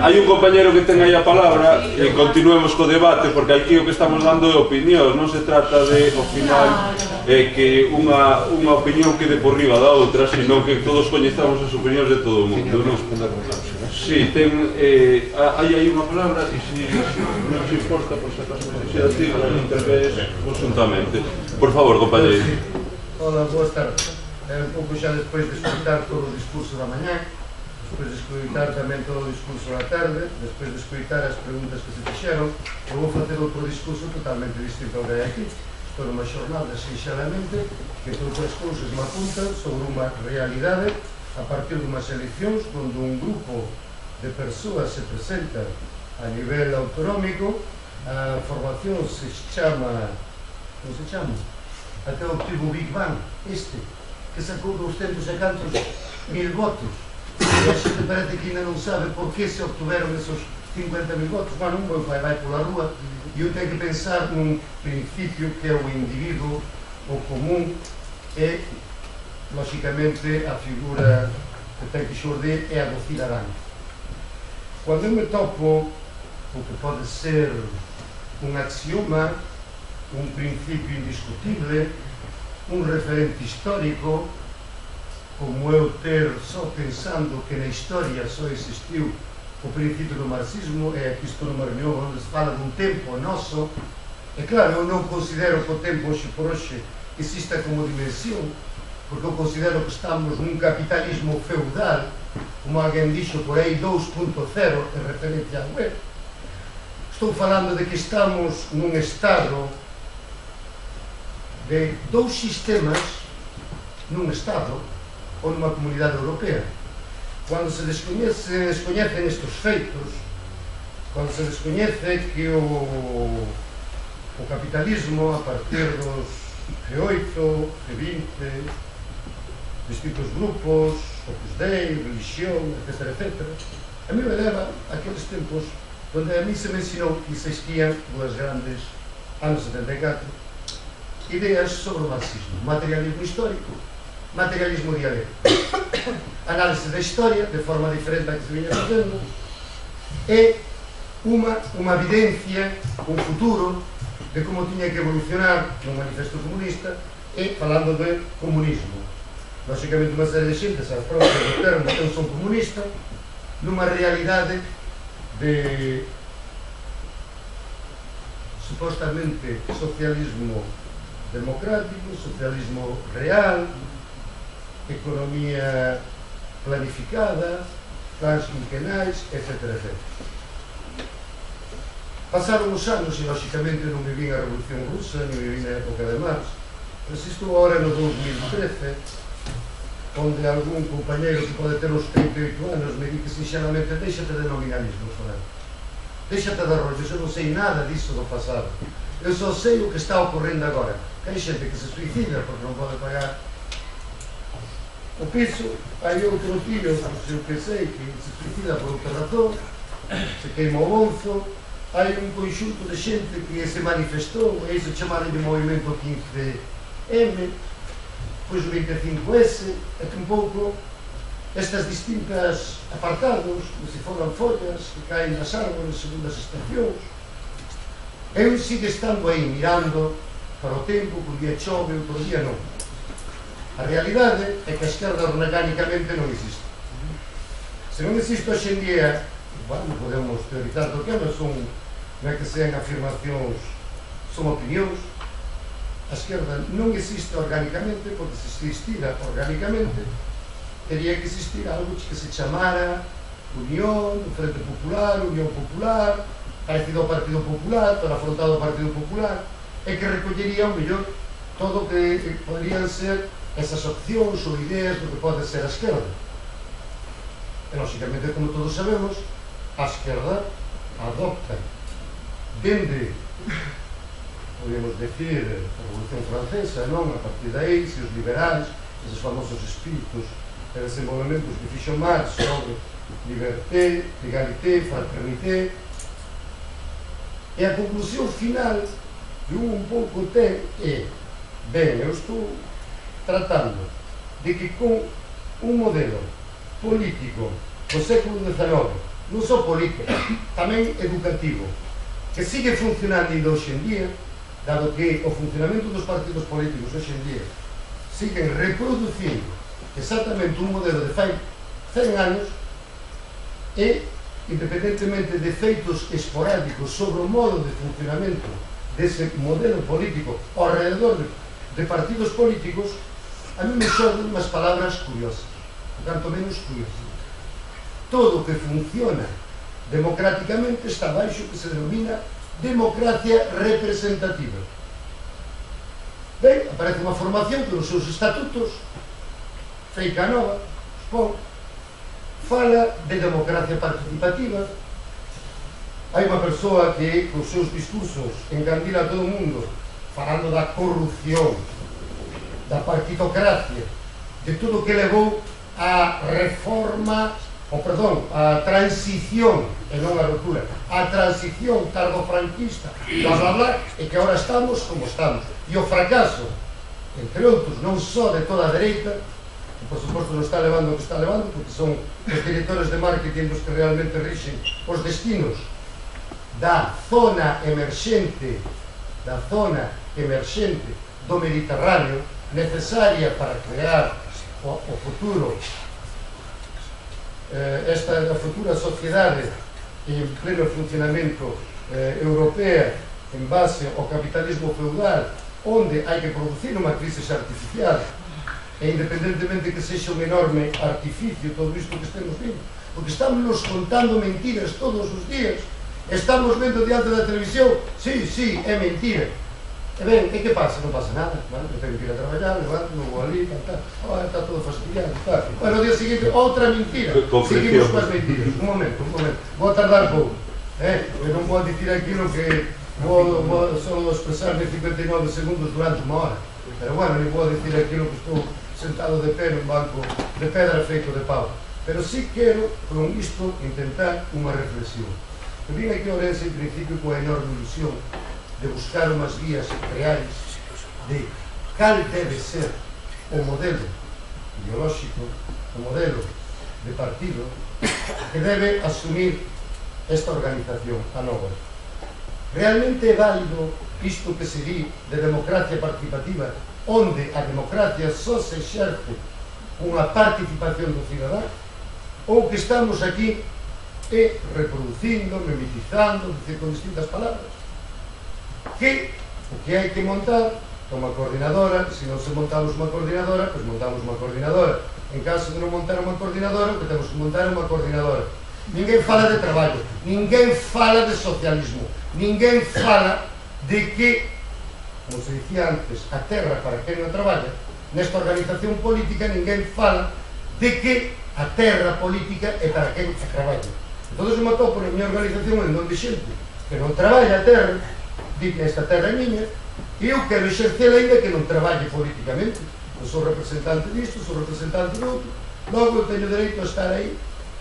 hai un compañero que ten aí a palabra e continuemos co debate, porque aquí o que estamos dando é opinión, non se trata de, ao final, que unha opinión quede por riba da outra, sino que todos coñezamos as opinións de todo o mundo, non? Si, hai aí unha palabra e se non se importa, por se acaso se así, intervees conjuntamente. Por favor, compañeiro. Hola, boas tardes. Un pouco xa despois de escutar todo o discurso da mañá, despois de escutar tamén todo o discurso da tarde, despois de escutar as preguntas que se fixeron, eu vou facer outro discurso totalmente distinto ao que hai aquí. Estou nunha xornada sinxelamente que todas as cousas me apuntan sobre unha realidade a partir de unhas eleccións onde un grupo de persoas se presenta a nivel autonómico, a formación se chama, non se chama? Até obtivo o Big Bang, que sacou 200 e cantos mil votos. E a xente parece que ainda non sabe por que se obtiveron esos 50.000 votos. Bueno, un boi vai pola rúa e eu tenho que pensar nun principio que é o individuo, o común, e, lógicamente, a figura que ten que xurdir é a do cidadán. Cando eu me topo o que pode ser un axioma, un principio indiscutible, un referente histórico, como eu ter só pensando que na historia só existiu o principio do marxismo, e aquí estou numa reunión onde se fala dun tempo noso, e claro, eu non considero que o tempo hoxe por hoxe exista como dimensión, porque eu considero que estamos nun capitalismo feudal, como alguén dixo por aí 2.0 en referencia á web. Estou falando de que estamos nun estado de dous sistemas nun estado ou nunha comunidade europea. Cando se descoñecen estes feitos, cando se descoñece que o capitalismo, a partir dos G8, G20, distintos grupos, Opus Dei, religión, etc., a mí me leva a aqueles tempos onde a mí se me ensinou que existían duas grandes, anos 74, ideas sobre o marxismo: materialismo histórico, materialismo dialéctico, análise da historia de forma diferente a que se viña facendo, e unha evidencia, un futuro de como tiña que evolucionar no manifesto comunista, e falando de comunismo. Lóxicamente, unha serie de xente se aprobra do termo eu son comunista nunha realidade de supostamente socialismo democrático, socialismo real, economía planificada, plans quinquenais, etc., etc. Pasaron os anos e, lóxicamente, non viví a Revolución Rusa, ni viví na época de Marx, pero estou agora no 2013, onde algún compañeiro que pode ter os 38 anos me di que, sinxelamente, déxate de nominalismo, déxate de rollos, eu non sei nada disso do pasado, eu só sei o que está ocorrendo agora. Hai xente que se suicida porque non pode pagar o piso, hai outro tío, eu que sei, que se suicida por outra razón, se queima o bonzo, hai un conxunto de xente que se manifestou, e iso chamaron de movimento 15M, pois o 25S, é que un pouco estas distintas apartados, como se foran follas que caen nas árbores segundo as estacións, eu sigo estando aí mirando para o tempo, por día chove, por día non. A realidade é que a esquerda orgánicamente non existe. Se non existe hoxe en día, bueno, podemos teorizar do que non é que sean afirmacións, son opinións. A esquerda non existe orgánicamente, porque se existira orgánicamente, teria que existir algo que se chamara Unión, Frente Popular, Unión Popular, parecido ao Partido Popular, pero afrontado ao Partido Popular, e que recollería o mellor todo o que poderían ser esas opcións ou ideas do que pode ser a esquerda. E, lóxicamente, como todos sabemos, a esquerda adopta dende, podemos decir, a Revolución Francesa, non? A partir de aí, se os liberais, esos famosos espíritus e desenvolvementos que fixo Marx sobre liberté, legalité, fraternité, e a conclusión final que un pouco ten é: ben, eu estou tratando de que con un modelo político do século XIX, non só político, tamén educativo, que sigue funcionando ainda hoxe en día, dado que o funcionamento dos partidos políticos hoxe en día siguen reproducindo exactamente un modelo de fai 100 anos, e, independentemente de feitos esporádicos sobre o modo de funcionamento dese modelo político ao redor de partidos políticos, a mí me xorden unhas palabras curiosas, tanto menos curiosas. Todo o que funciona democráticamente está baixo que se denomina democracia representativa. Ben, aparece unha formación que nos seus estatutos, feica nova, fala de democracia participativa. Hai unha persoa que, con seus discursos, encandila a todo o mundo, falando da corrupción, da partitocracia, de tudo o que levou a reforma, a transición, e non a ruptura, a transición tardofranquista, bla, bla, bla, e que agora estamos como estamos. E o fracaso, entre outros, non só de toda a dereita, que por suposto non está levando o que está levando, porque son os directores de marketing os que realmente rixen os destinos da zona emerxente do Mediterráneo, necesaria para crear o futuro, esta futura sociedade en pleno funcionamento europea en base ao capitalismo feudal, onde hai que producir unha crisis artificial, e independentemente que sexa un enorme artificio todo isto que estemos vendo, porque estamos nos contando mentiras todos os días, estamos vendo diante da televisión, sí, é mentira. E ben, e que pasa? Non pasa nada, eu tengo que ir a traballar, levanto, non vou ali, está todo fastidiado, bueno, o día seguinte, outra mentira, seguimos coas mentiras, un momento, vou tardar pouco, eu non vou dicir aquilo que vou só expresar en 59 segundos durante unha hora, pero bueno, non vou dicir aquilo que estou sentado de pé nun banco de pedra feito de pau, pero sí quero, con isto, intentar unha reflexión. Eu vim aquí a Ourense en principio coa enorme ilusión de buscar unhas guías reais de cal debe ser o modelo ideolóxico, o modelo de partido que debe asumir esta organización, a nova. Realmente é válido isto que se di de democracia participativa, onde a democracia só se exerce unha participación do cidadán, ou que estamos aquí reproducindo, mimetizando, con distintas palabras, que o que hai que montar é unha coordinadora, se non se montamos unha coordinadora, pois montamos unha coordinadora. En caso de non montar unha coordinadora, o que temos que montar é unha coordinadora. Ninguén fala de traballo, ninguén fala de socialismo, ninguén fala de que, como se dicía antes, a terra para quen non traballa, nesta organización política ninguén fala de que a terra política é para quen traballa. Entón se matou por a miña organización en donde xente que non traballa a terra, di que esta terra é miña, e eu quero exercer ainda que non traballe políticamente. Eu sou representante disto, sou representante do outro, logo eu teño dereito a estar aí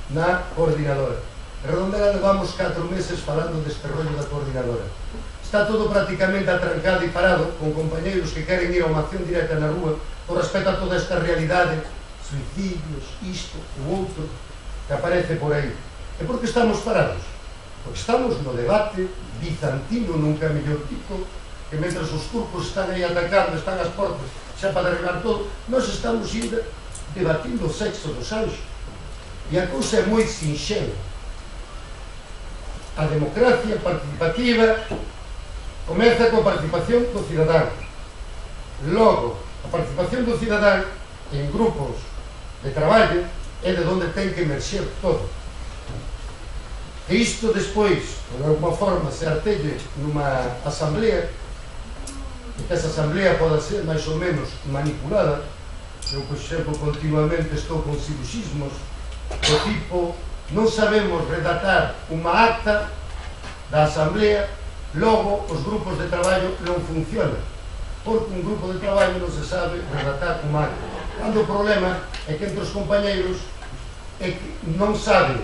na coordinadora. En Redondela levamos 4 meses falando deste rollo da coordinadora. Está todo prácticamente atrancado e parado, con compañeiros que queren ir a unha acción directa na rúa por respecto a toda esta realidade, suicidios, isto, o outro, que aparece por aí. E por que estamos parados? Porque estamos no debate bizantino nunca mellor tipo, que mentras os turcos están aí atacando, están as portas xa para derribar todo, nós estamos ainda debatindo o sexo dos anxos. E a cousa é moi sinxela. A democracia participativa comeza coa participación do cidadán. Logo, a participación do cidadán en grupos de traballo é de onde ten que emerxer todo. E isto despois, de alguma forma, se artelle nunha asamblea, e que esa asamblea poda ser máis ou menos manipulada. Eu, por exemplo, continuamente estou con siloxismos do tipo, non sabemos redactar unha acta da asamblea, logo os grupos de traballo non funcionan, porque un grupo de traballo non se sabe redactar unha acta. Cando o problema é que entre os compañeiros é que non sabe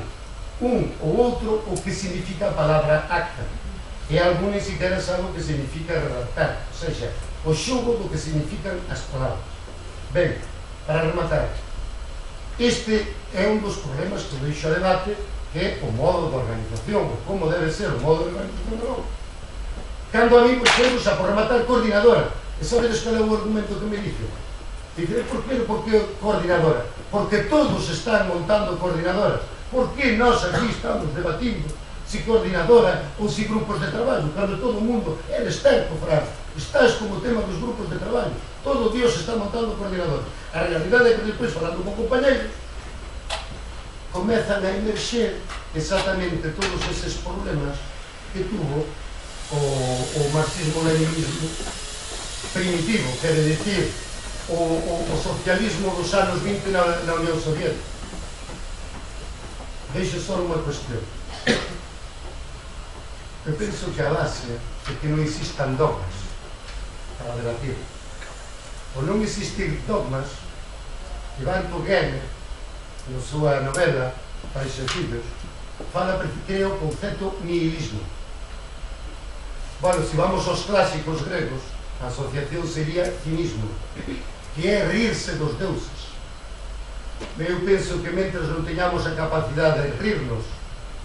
un ou outro o que significa a palabra acta, e algún ni siquiera sabe o que significa redactar, ou seja, o xugo do que significan as palabras. Ben, para rematar, este é un dos problemas que deixo a debate, que é o modo de organización, ou como debe ser o modo de organización do novo. Cando a mí, pois, quero xa por rematar coordinadora, e sabedes qual é o argumento que me dicen? Dicen, por que coordinadora? Porque todos están montando coordinadoras. Por que nós aquí estamos debatindo si coordinadora ou si grupos de traballo, cando todo o mundo, eres terco, Fran, estás como tema dos grupos de traballo, todo Dios está montando coordinadora. A realidade é que despois, falando con compañeros, comezan a emerxer exactamente todos eses problemas que tuvo o marxismo-leninismo primitivo, quere dicir, o socialismo dos anos 20 na Unión Soviética. Deixo só unha cuestión. Eu penso que a base é que non existan dogmas para debatir. O non existir dogmas, Iván Turgenev, na súa novela Pais e Fillos, fala, creo, o concepto nihilismo. Bueno, se vamos aos clásicos gregos, a asociación sería cinismo, que é rirse dos deuses. Eu penso que mentre non teñamos a capacidade de rirnos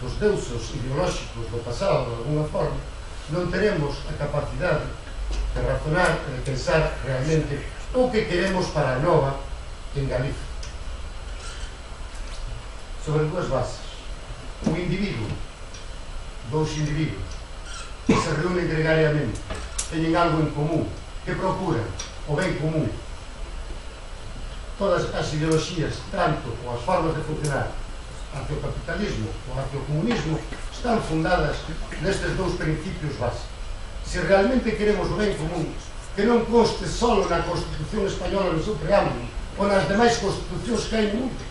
dos deuses ideolóxicos do pasado, de alguna forma, non teremos a capacidade de razonar e de pensar realmente o que queremos para a nova, en Galicia. Sobre dúas bases. Un individuo, dous individuos, que se reúnen gregariamente, teñen algo en común, que procuran o ben común. Todas as ideoloxías, tanto ou as formas de funcionar hacia o capitalismo ou hacia o comunismo, están fundadas nestes dous principios básicos. Se realmente queremos o ben común, que non conste só na Constitución Española no seu preámbulo ou nas demais constitucións que hai no mundo,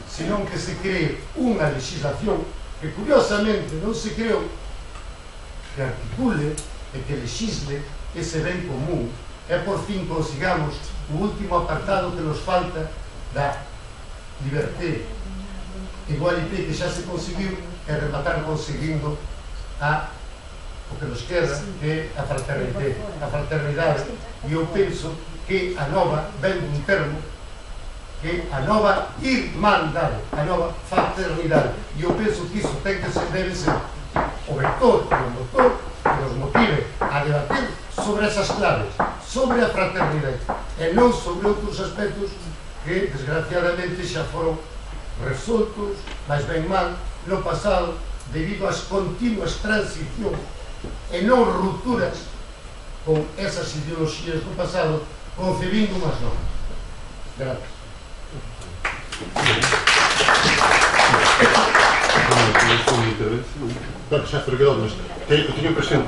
senón que se cree unha legislación que curiosamente non se creou, que articule e que legisle ese ben común e por fin consigamos o último apartado que nos falta da liberté, igualité, que xa se conseguiu, e rematar conseguindo o que nos queda, que é a fraternidade. E eu penso que a nova ven dun termo, que a nova irmandade, a nova fraternidade. E eu penso que iso ten que ser, debe ser o vector, o motor que nos motive a debatir sobre esas claves, sobre a fraternidade, e non sobre outros aspectos que, desgraciadamente, xa foron resoltos, máis ben mal, no pasado, debido ás continuas transicións e non rupturas con esas ideoloxías do pasado, concebindo unhas novas. Gracias. Bueno, xa, pero quedou, mas eu teño a impresión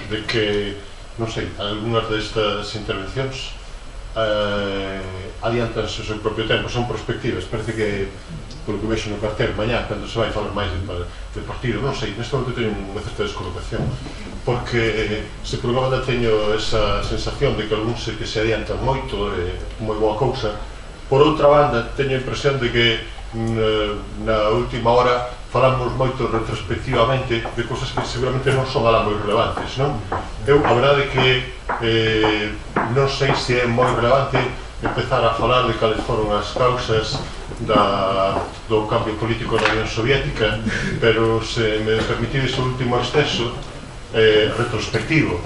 de que, non sei, algunhas destas intervencións adiantanse o seu propio tempo, son perspectivas, parece que polo que vexo no cartel mañá, cando se vai falar máis de partido, non sei, neste momento teño unha certa descolocación, porque se por unha banda teño esa sensación de que algúns que se adiantan moito, moi boa cousa, por outra banda teño a impresión de que na última hora falamos moito retrospectivamente de cousas que seguramente non son alá moi relevantes, non? Eu, a verdade é que non sei se é moi relevante empezar a falar de cales foron as causas do cambio político na Unión Soviética, pero se me permitides o último exceso retrospectivo,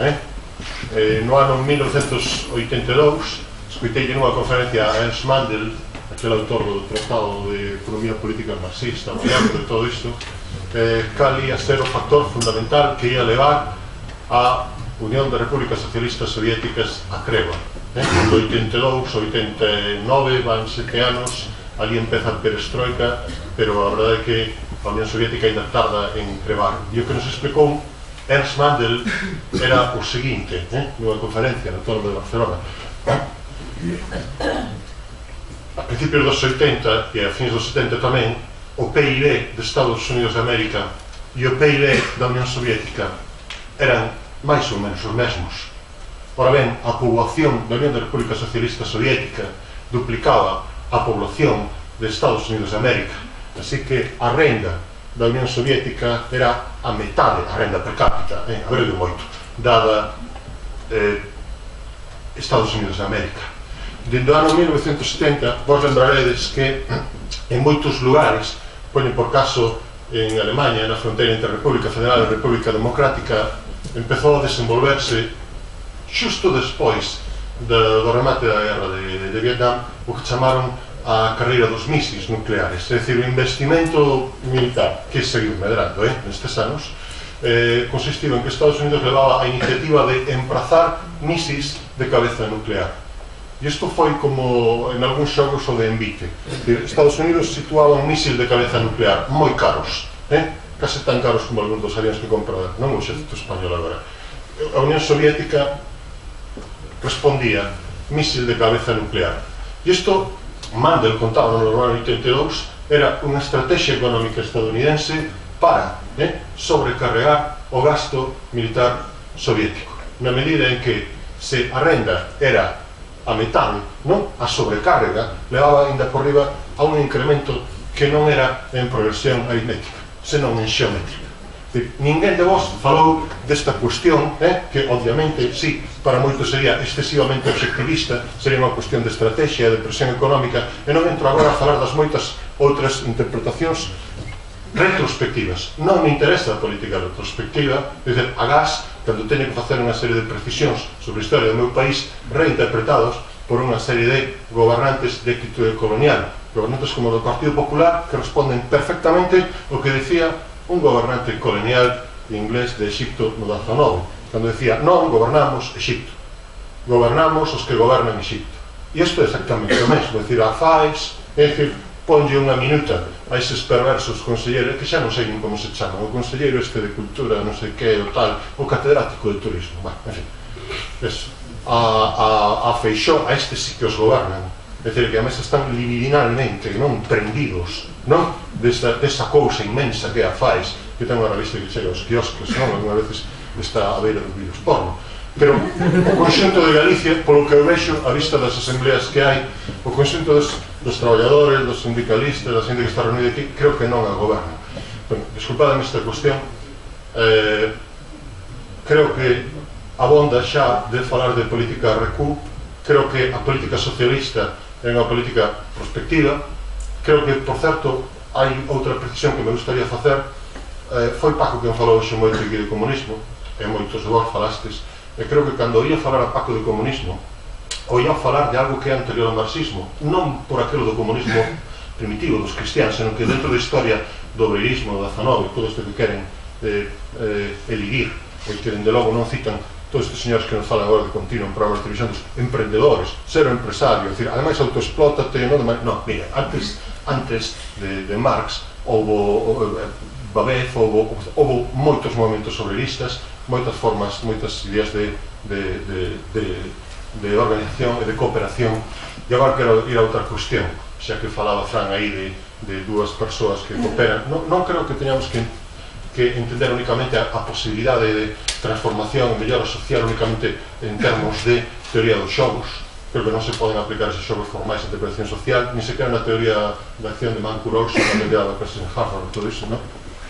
no ano 1982 escoitei nunha conferencia a Ernst Mandel, aquel autor do Tratado de Economía Política Marxista, apoiando de todo isto, cal ia ser o factor fundamental que ia levar a Unión de Repúblicas Socialistas Soviéticas a creba. Do 82, 89, van 7 anos, ali empeza a perestroika, pero a verdade é que a Unión Soviética ainda tarda en crebar. E o que nos explicou Ernst Mandel era o seguinte, nunha conferencia no Autónomo de Barcelona. A principios dos 80 e a fins dos 70 tamén, o PIB de Estados Unidos de América e o PIB da Unión Soviética eran máis ou menos os mesmos. Ora ben, a poboación da Unión da República Socialista Soviética duplicaba a poboación de Estados Unidos de América, así que a renda da Unión Soviética era a metade, a renda per cápita, a ver de moito, dada Estados Unidos de América. Dende o ano 1970, vos lembraredes que en moitos lugares, poñen por caso en Alemanha, na fronteira entre a República Federal e a República Democrática, empezou a desenvolverse xusto despois do remate da guerra de Vietnam o que chamaron a carreira dos mísiles nucleares, é dicir, o investimento militar que seguiu medrando nestes anos, consistiu en que Estados Unidos levaba a iniciativa de emprazar mísiles de cabeza nuclear. E isto foi como en algúns xogos o de envite. Estados Unidos situaba un mísil de cabeza nuclear moi caros, case tan caros como algúns dos avións que compra non o exército español agora. A Unión Soviética respondía mísil de cabeza nuclear. E isto, Mandel contaba no ano 82, era unha estrategia económica estadounidense para sobrecarregar o gasto militar soviético, na medida en que se a renda era a metade, non? A sobrecarga levaba ainda por riba a un incremento que non era en progresión aritmética, senón en xeométrica. Ninguén de vos falou desta cuestión, que obviamente, sí, para moito sería excesivamente obxectivista, sería unha cuestión de estrategia, de presión económica, e non entro agora a falar das moitas outras interpretacións retrospectivas. Non me interesa a política retrospectiva, é dicir, agás, cando teño que facer unha serie de precisións sobre a historia do meu país reinterpretados, por unha serie de gobernantes de actitud colonial, gobernantes como o do Partido Popular, que responden perfectamente o que decía un gobernante colonial inglés de Egipto no 19, cando decía, non gobernamos Egipto, gobernamos os que gobernan Egipto. E isto é exactamente o mesmo, é dicir, a FAES, é dicir, ponlle unha minuta a eses perversos conselleiros, que xa non sei como se chaman, o conselleiro este de cultura, non sei que, o tal, o catedrático de turismo, bueno, en fin, eso. A Feixóo, a estes sí que os gobernan, é dicir, que a mesa están libidinalmente, non prendidos, non desa cousa inmensa que é a FAES, que ten unha revista que chega aos quioscos, non? Algunas veces está a beira dos vídeos porno. Pero o conxunto de Galicia, polo que eu vexo, a vista das asambleas que hai, o conxunto dos traballadores, dos sindicalistas, da xente que está reunida aquí, creo que non a goberna. Bueno, disculpadame esta cuestión, creo que abonda xa de falar de política recu, creo que a política socialista é unha política prospectiva, creo que, por certo, hai outra precisión que me gustaría facer. Foi Paco quen falou hoxe moito aquí de comunismo, e moitos de vos falastes, e creo que cando oía falar a Paco de comunismo, oía falar de algo que é anterior ao marxismo, non por aquilo do comunismo primitivo dos cristianos, senón que dentro da historia do obreirismo, do 19, todo isto que queren elidir, e que dende logo non citan todos estes señores que nos falan agora de continuo en programas de televisión, dos emprendedores, ser o empresario, decir, ademais autoexplótate, non, mira, antes de Marx, houve Babez, houve moitos movimentos obreiristas, moitas formas, moitas ideas de organización e de cooperación. E agora quero ir a outra cuestión, xa que falaba Fran aí de dúas persoas que cooperan. Non creo que teñamos que entender únicamente a posibilidade de transformación e mellora social únicamente en termos de teoría dos xogos. Creo que non se poden aplicar esos xogos formais de interpretación social, ni sequera na teoría de acción de Mancuroso, na teoría da clase en Harvard, todo iso, non?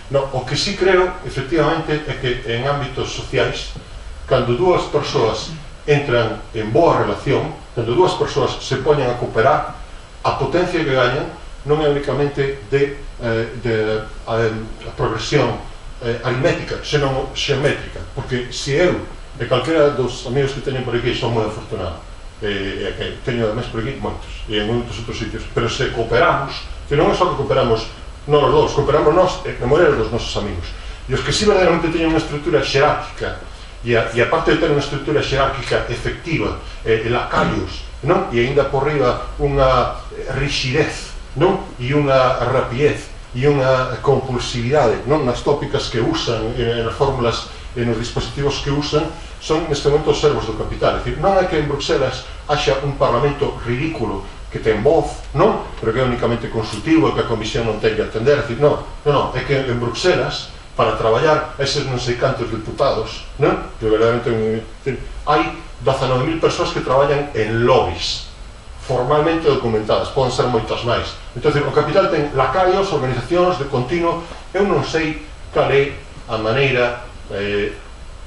No, o que sí creo, efectivamente, é que en ámbitos sociais, cando dúas persoas entran en boa relación, cando dúas persoas se poñen a cooperar, a potencia que gañan non é únicamente de progresión aritmética, senón xeométrica, porque se eu e calquera dos amigos que teñen por aquí son moi afortunados, teño ademais por aquí moitos, e en moitos outros sitios, pero se cooperamos, que non é só que cooperamos non os dous, cooperamos nós e memoria dos nosos amigos. E os que si verdadeiramente teñen unha estrutura xerárquica e aparte de ter unha estrutura xerárquica efectiva e lacayos, non? E ainda por riba unha rigidez, non? E unha rapidez e unha compulsividade, non? Nas tópicas que usan, nas fórmulas e nos dispositivos que usan, son neste momento os servos do capital. É dicir, non é que en Bruxelas haxa un parlamento ridículo que ten voz, non? Pero que é únicamente consultivo e que a comisión non ten que atender. É dicir, non, é que en Bruxelas, para traballar eses non sei cantos diputados, non? Que verdadeiramente hai 19.000 persoas que traballan en lobbies formalmente documentadas, poden ser moitas máis. Entón, o capital ten lacayos, organizacións de continuo. Eu non sei cal é a maneira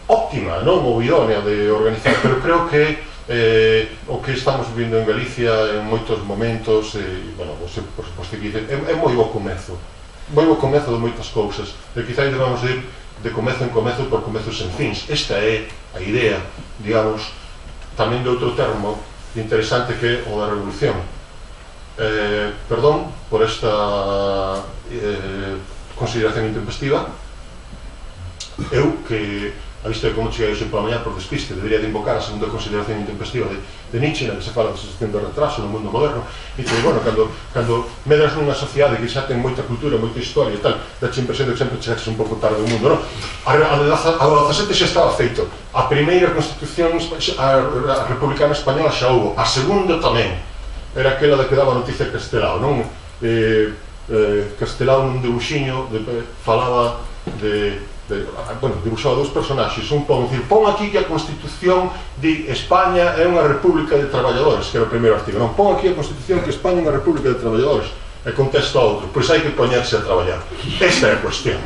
óptima, non? Ou idónea de organizar, pero creo que o que estamos vivindo en Galicia en moitos momentos, bueno, por suposto que é moi bo comezo de moitas cousas, e quizá debamos ir de comezo en comezo por comezos en fins. Esta é a idea, digamos, tamén de outro termo interesante que é o da revolución. Perdón por esta consideración intempestiva. Eu que a vista de como cheguei hoxe pola mañá por despiste, debería de invocar a segunda consideración intempestiva de Nietzsche, na que se fala da sensación de retraso no mundo moderno, e que, bueno, cando medras nunha sociedade que xa ten moita cultura, moita historia e tal, dache impresión de que sempre chegaches un pouco tarde ao mundo, non? A 17 xa estaba feito, a primeira constitución a republicana española xa houve, a segunda tamén, era aquela de que daba noticia a Castelao, non? Castelao nun debuxiño falaba bueno, dibuixaba dous personaxes, un pon aquí que a Constitución de España é unha república de traballadores, que era o primeiro artigo, non, pon aquí a Constitución que España é unha república de traballadores, e contesta outro, pois hai que poñerse a traballar. Esta é a cuestión.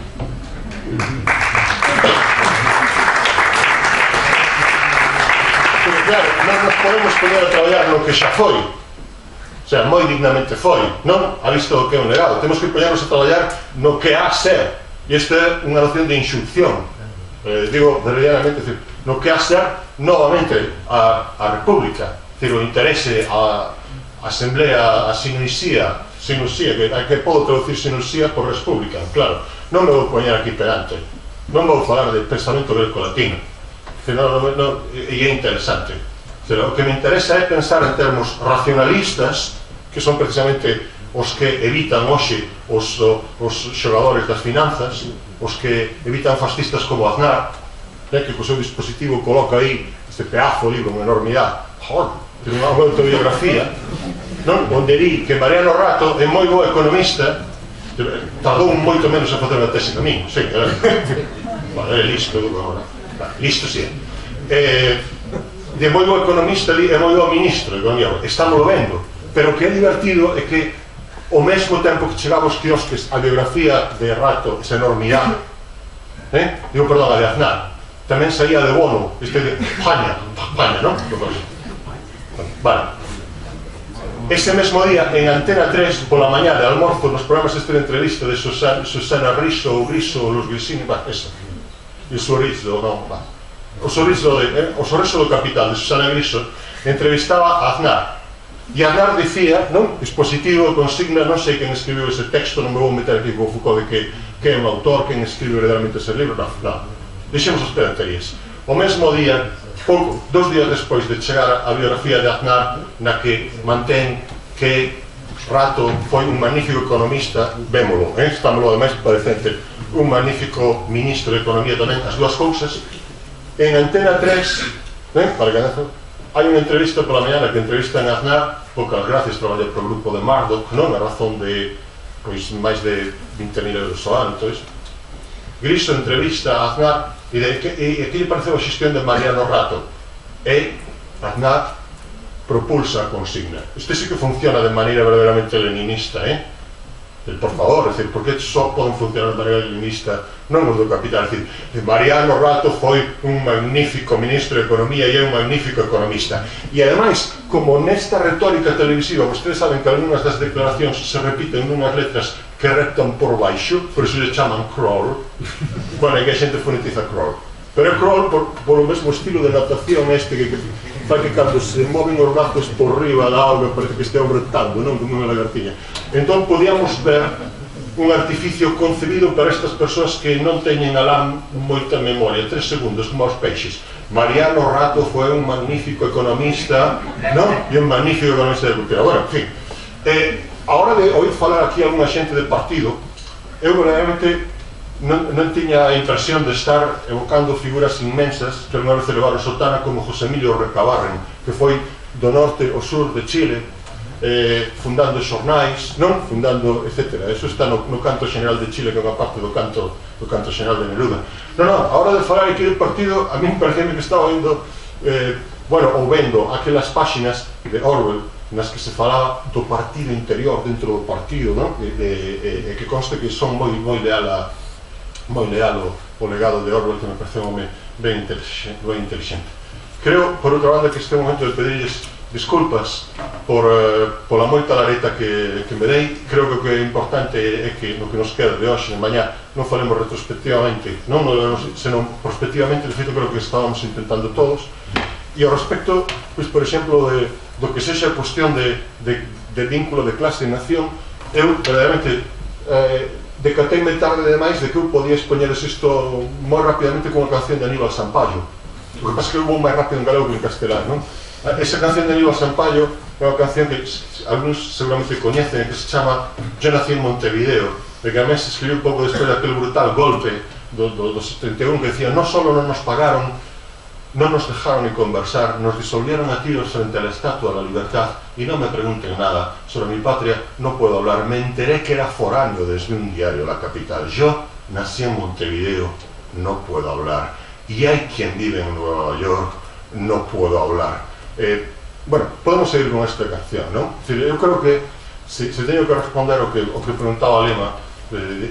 Pero claro, non nos podemos poñer a traballar no que xa foi, o sea, moi dignamente foi, non? A vista do que é un legado, temos que poñernos a traballar no que ha a ser. E esta é unha noción de inxunción, digo, verdadeiramente, no que ha a ser novamente a República. ter o interese a asamblea, a sinusía, que podo traducir sinusía por república, claro, non me vou poñer aquí perante, non vou falar de pensamento greco-latino, e é interesante. O que me interesa é pensar en termos racionalistas, que son precisamente os que evitan hoxe os xogadores das finanzas, os que evitan fascistas como Aznar, que co seu dispositivo coloca aí este pedazo de libro, unha enormidade, ten unha autobiografía, onde di que Mariano Rato é moi bo economista, tardou moito menos a facer unha tese que a min, sí, é listo, listo si é, de moi bo economista e moi bo ministro de economía, estamos vendo, pero o que é divertido é que ao mesmo tempo que chegaba aos quiosques a biografía de Rato, esa enormidade, digo, perdón, a de Aznar, tamén saía de Bono, este de Paña, non? Vale. Ese mesmo día, en Antena 3, pola mañá de almorzo, nos programas de entrevista de Susana Riso ou Griso, los Grisini, esa, e o sorriso, non, o sorriso do capital de Susana Griso, entrevistaba a Aznar. E Aznar dicía, non, dispositivo, consigna, non sei quen escribiu ese texto, non me vou meter aquí con Foucault de que é un autor, quen escribiu verdadeiramente ese libro, non, deixemos as pedanterías. O mesmo día, pouco, 2 días despois de chegar a biografía de Aznar, na que mantén que Rato foi un magnífico economista, vémolo, estámolo ademais parecente, un magnífico ministro de Economía tamén, as dúas cousas. En Antena 3, para que hai unha entrevista pola mañana que entrevistan a Aznar, poucas gracias, traballa pro grupo de Murdoch, non a razón de máis de 20.000 euros ao ano, todo iso. Griso entrevista a Aznar e que lle pareceu a xestión de Mariano Rato, e Aznar propulsa a consigna. Este sí que funciona de maneira verdadeiramente leninista, por favor, é dicir, porque só poden funcionar de maneira leninista non os do capital, é dicir, Mariano Rato foi un magnífico ministro de Economía e é un magnífico economista, e ademais, como nesta retórica televisiva, vostedes saben que algunhas das declaracións se repiten nunhas letras que reptan por baixo, por iso lle chaman crawl, bueno, é que a xente fonetiza crawl, pero é crawl por o mesmo estilo de natación este que fai que cando se moven os brazos por riba da auga parece que estean brotando, non? Como unha lagartiña. Entón podíamos ver un artificio concebido para estas persoas que non teñen alá moita memoria, 3 segundos, como aos peixes. Mariano Rato foi un magnífico economista, non? E un magnífico economista de cultura. Bueno, en fin, a hora de oír falar aquí a alguna xente de partido, eu verdadeiramente non tiña a impresión de estar evocando figuras inmensas que unha vez levaron sotana como José Emilio Recabarren, que foi do norte ao sur de Chile, fundando xornais, non? Fundando, etc. Eso está no canto xeneral de Chile, que é unha parte do canto xeneral de Neruda. Non, a hora de falar aquí do partido, a mí me parecía que estaba vendo, ou vendo aquelas páxinas de Orwell, nas que se falaba do partido interior dentro do partido, non? E que conste que son moi leal o legado de Orwell, que me parece un home ben inteligente. Creo, por outra banda, que este momento de pedirles disculpas pola moita lareta que me dei. Creo que o que é importante é que no que nos queda de hoxe, de mañá, non falemos retrospectivamente, senón prospectivamente. De feito, creo que estábamos intentando todos. E ao respecto, por exemplo, do que sexa a cuestión de vínculo de clase e nación, eu, verdadeiramente, decateime tarde demais de que eu podía expoñeres isto moi rapidamente con unha canción de Aníbal Sampaio. O que pasa é que eu vou máis rápido en galego que en castelán, non? Esa canción de Aníbal Sampaio é unha canción que algúns seguramente coñecen, que se chama Yo nací en Montevideo, e que a mí se escribiu un pouco despois daquele brutal golpe do 71, que decía: non só non nos pagaron, non nos dejaron ni conversar, nos disolvieron a tiros frente a la estatua de la libertad, y no me pregunten nada sobre mi patria, no puedo hablar. Me enteré que era foráneo desde un diario La Capital. Yo nací en Montevideo, no puedo hablar. Y hay quien vive en Nueva York, no puedo hablar. Bueno, podemos seguir con esta canción, ¿no? Eu creo que se teño que responder o que preguntaba Lema,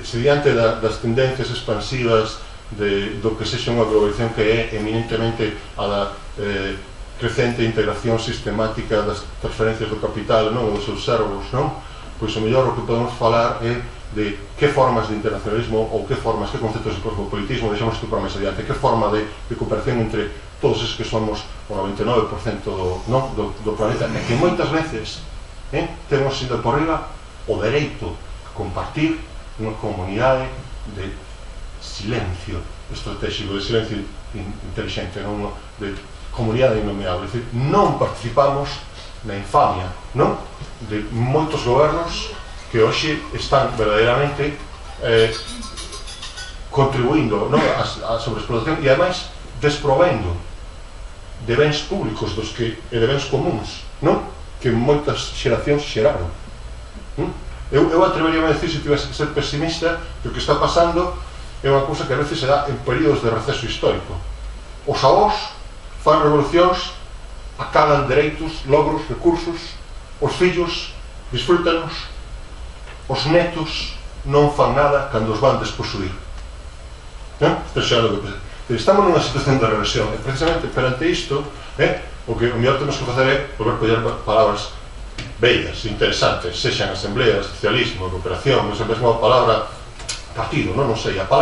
se diante das tendencias expansivas do que sexa unha globalización que é eminentemente a da crecente integración sistemática das transferencias do capital, non? E dos seus servos, non? Pois o mellor o que podemos falar é de que formas de internacionalismo ou que formas, que conceptos de cosmopolitismo deixamos isto para máis adiante, que forma de cooperación entre todos esos que somos o 99% do planeta, e que moitas veces temos indo por riba o dereito a compartir unha comunidade de silencio estratégico, de silencio inteligente, de comunidade innomeable. É dicir, non participamos na infamia de moitos gobernos que hoxe están verdadeiramente contribuindo á sobreexplotación e ademais desprovendo de bens públicos e de bens comuns que moitas xeracións xeraron. Eu atreveríame a decir, se tivese que ser pesimista, que o que está pasando é unha cousa que a veces se dá en períodos de receso histórico. Os avós fan revolucións, acadan dereitos, logros, recursos, os fillos disfrútanos, os netos non fan nada cando os van desposuir. Estamos nunha situación de regresión e precisamente perante isto o que o mellor temos que facer é volver a coller palabras bellas, interesantes, sexan asamblea, socialismo, cooperación, non sei, mesmo a palabra partido, non sei, a palabra